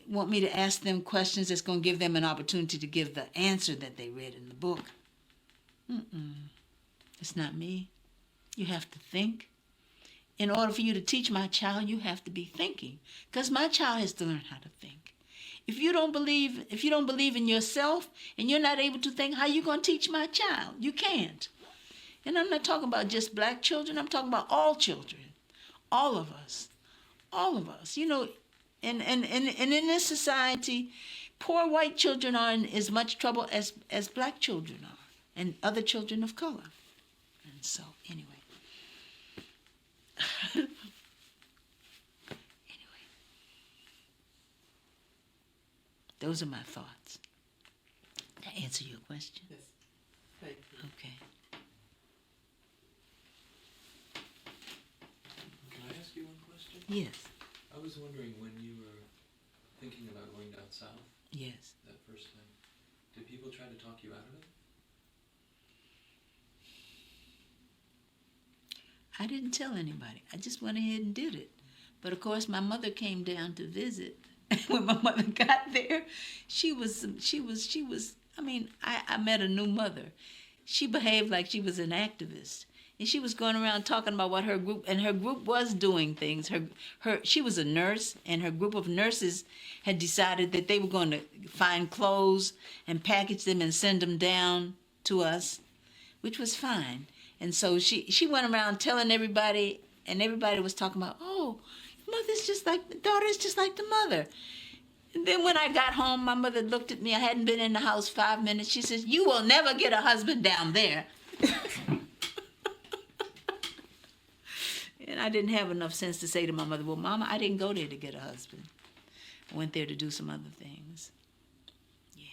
want me to ask them questions that's going to give them an opportunity to give the answer that they read in the book. It's not me. You have to think. In order for you to teach my child, you have to be thinking, because my child has to learn how to think. If you don't believe in yourself and you're not able to think, how are you going to teach my child? You can't. And I'm not talking about just black children. I'm talking about all children, all of us, you know. And in this society, poor white children are in as much trouble as black children are, and other children of color. And so, anyway. Those are my thoughts. Did I answer your question? Yes. Thank you. Okay. Can I ask you one question? Yes. I was wondering, when you were thinking about going down south Yes. that first time, did people try to talk you out of it? I didn't tell anybody. I just went ahead and did it. But of course, my mother came down to visit. When my mother got there, she was, I mean, I met a new mother. She behaved like she was an activist. And she was going around talking about what her group was doing things. She was a nurse, and her group of nurses had decided that they were going to find clothes and package them and send them down to us, which was fine. And so she went around telling everybody, and everybody was talking about, oh, mother's just like, the daughter's just like the mother. And then when I got home, my mother looked at me. I hadn't been in the house 5 minutes. She says, you will never get a husband down there. And I didn't have enough sense to say to my mother, well, Mama, I didn't go there to get a husband. I went there to do some other things. Yeah.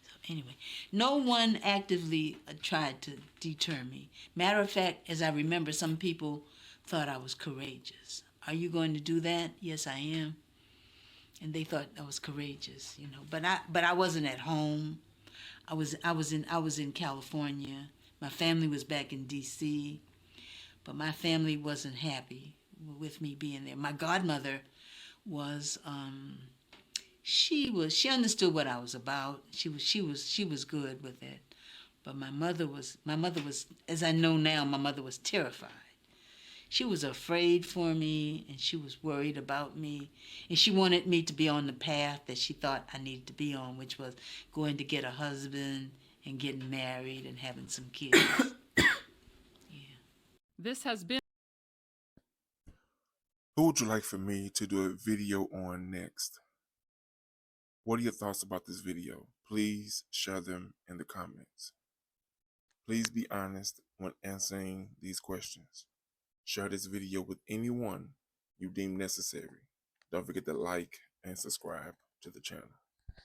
So anyway, no one actively tried to deter me. Matter of fact, as I remember, some people thought I was courageous. Are you going to do that? Yes, I am. And they thought I was courageous, you know. But I wasn't at home. I was in California. My family was back in D.C., but my family wasn't happy with me being there. My godmother was she understood what I was about. She was good with it. But my mother was, as I know now, my mother was terrified. She was afraid for me, and she was worried about me, and she wanted me to be on the path that she thought I needed to be on, which was going to get a husband and getting married and having some kids. Yeah. This has been. Who would you like for me to do a video on next? What are your thoughts about this video? Please share them in the comments. Please be honest when answering these questions. Share this video with anyone you deem necessary. Don't forget to like and subscribe to the channel.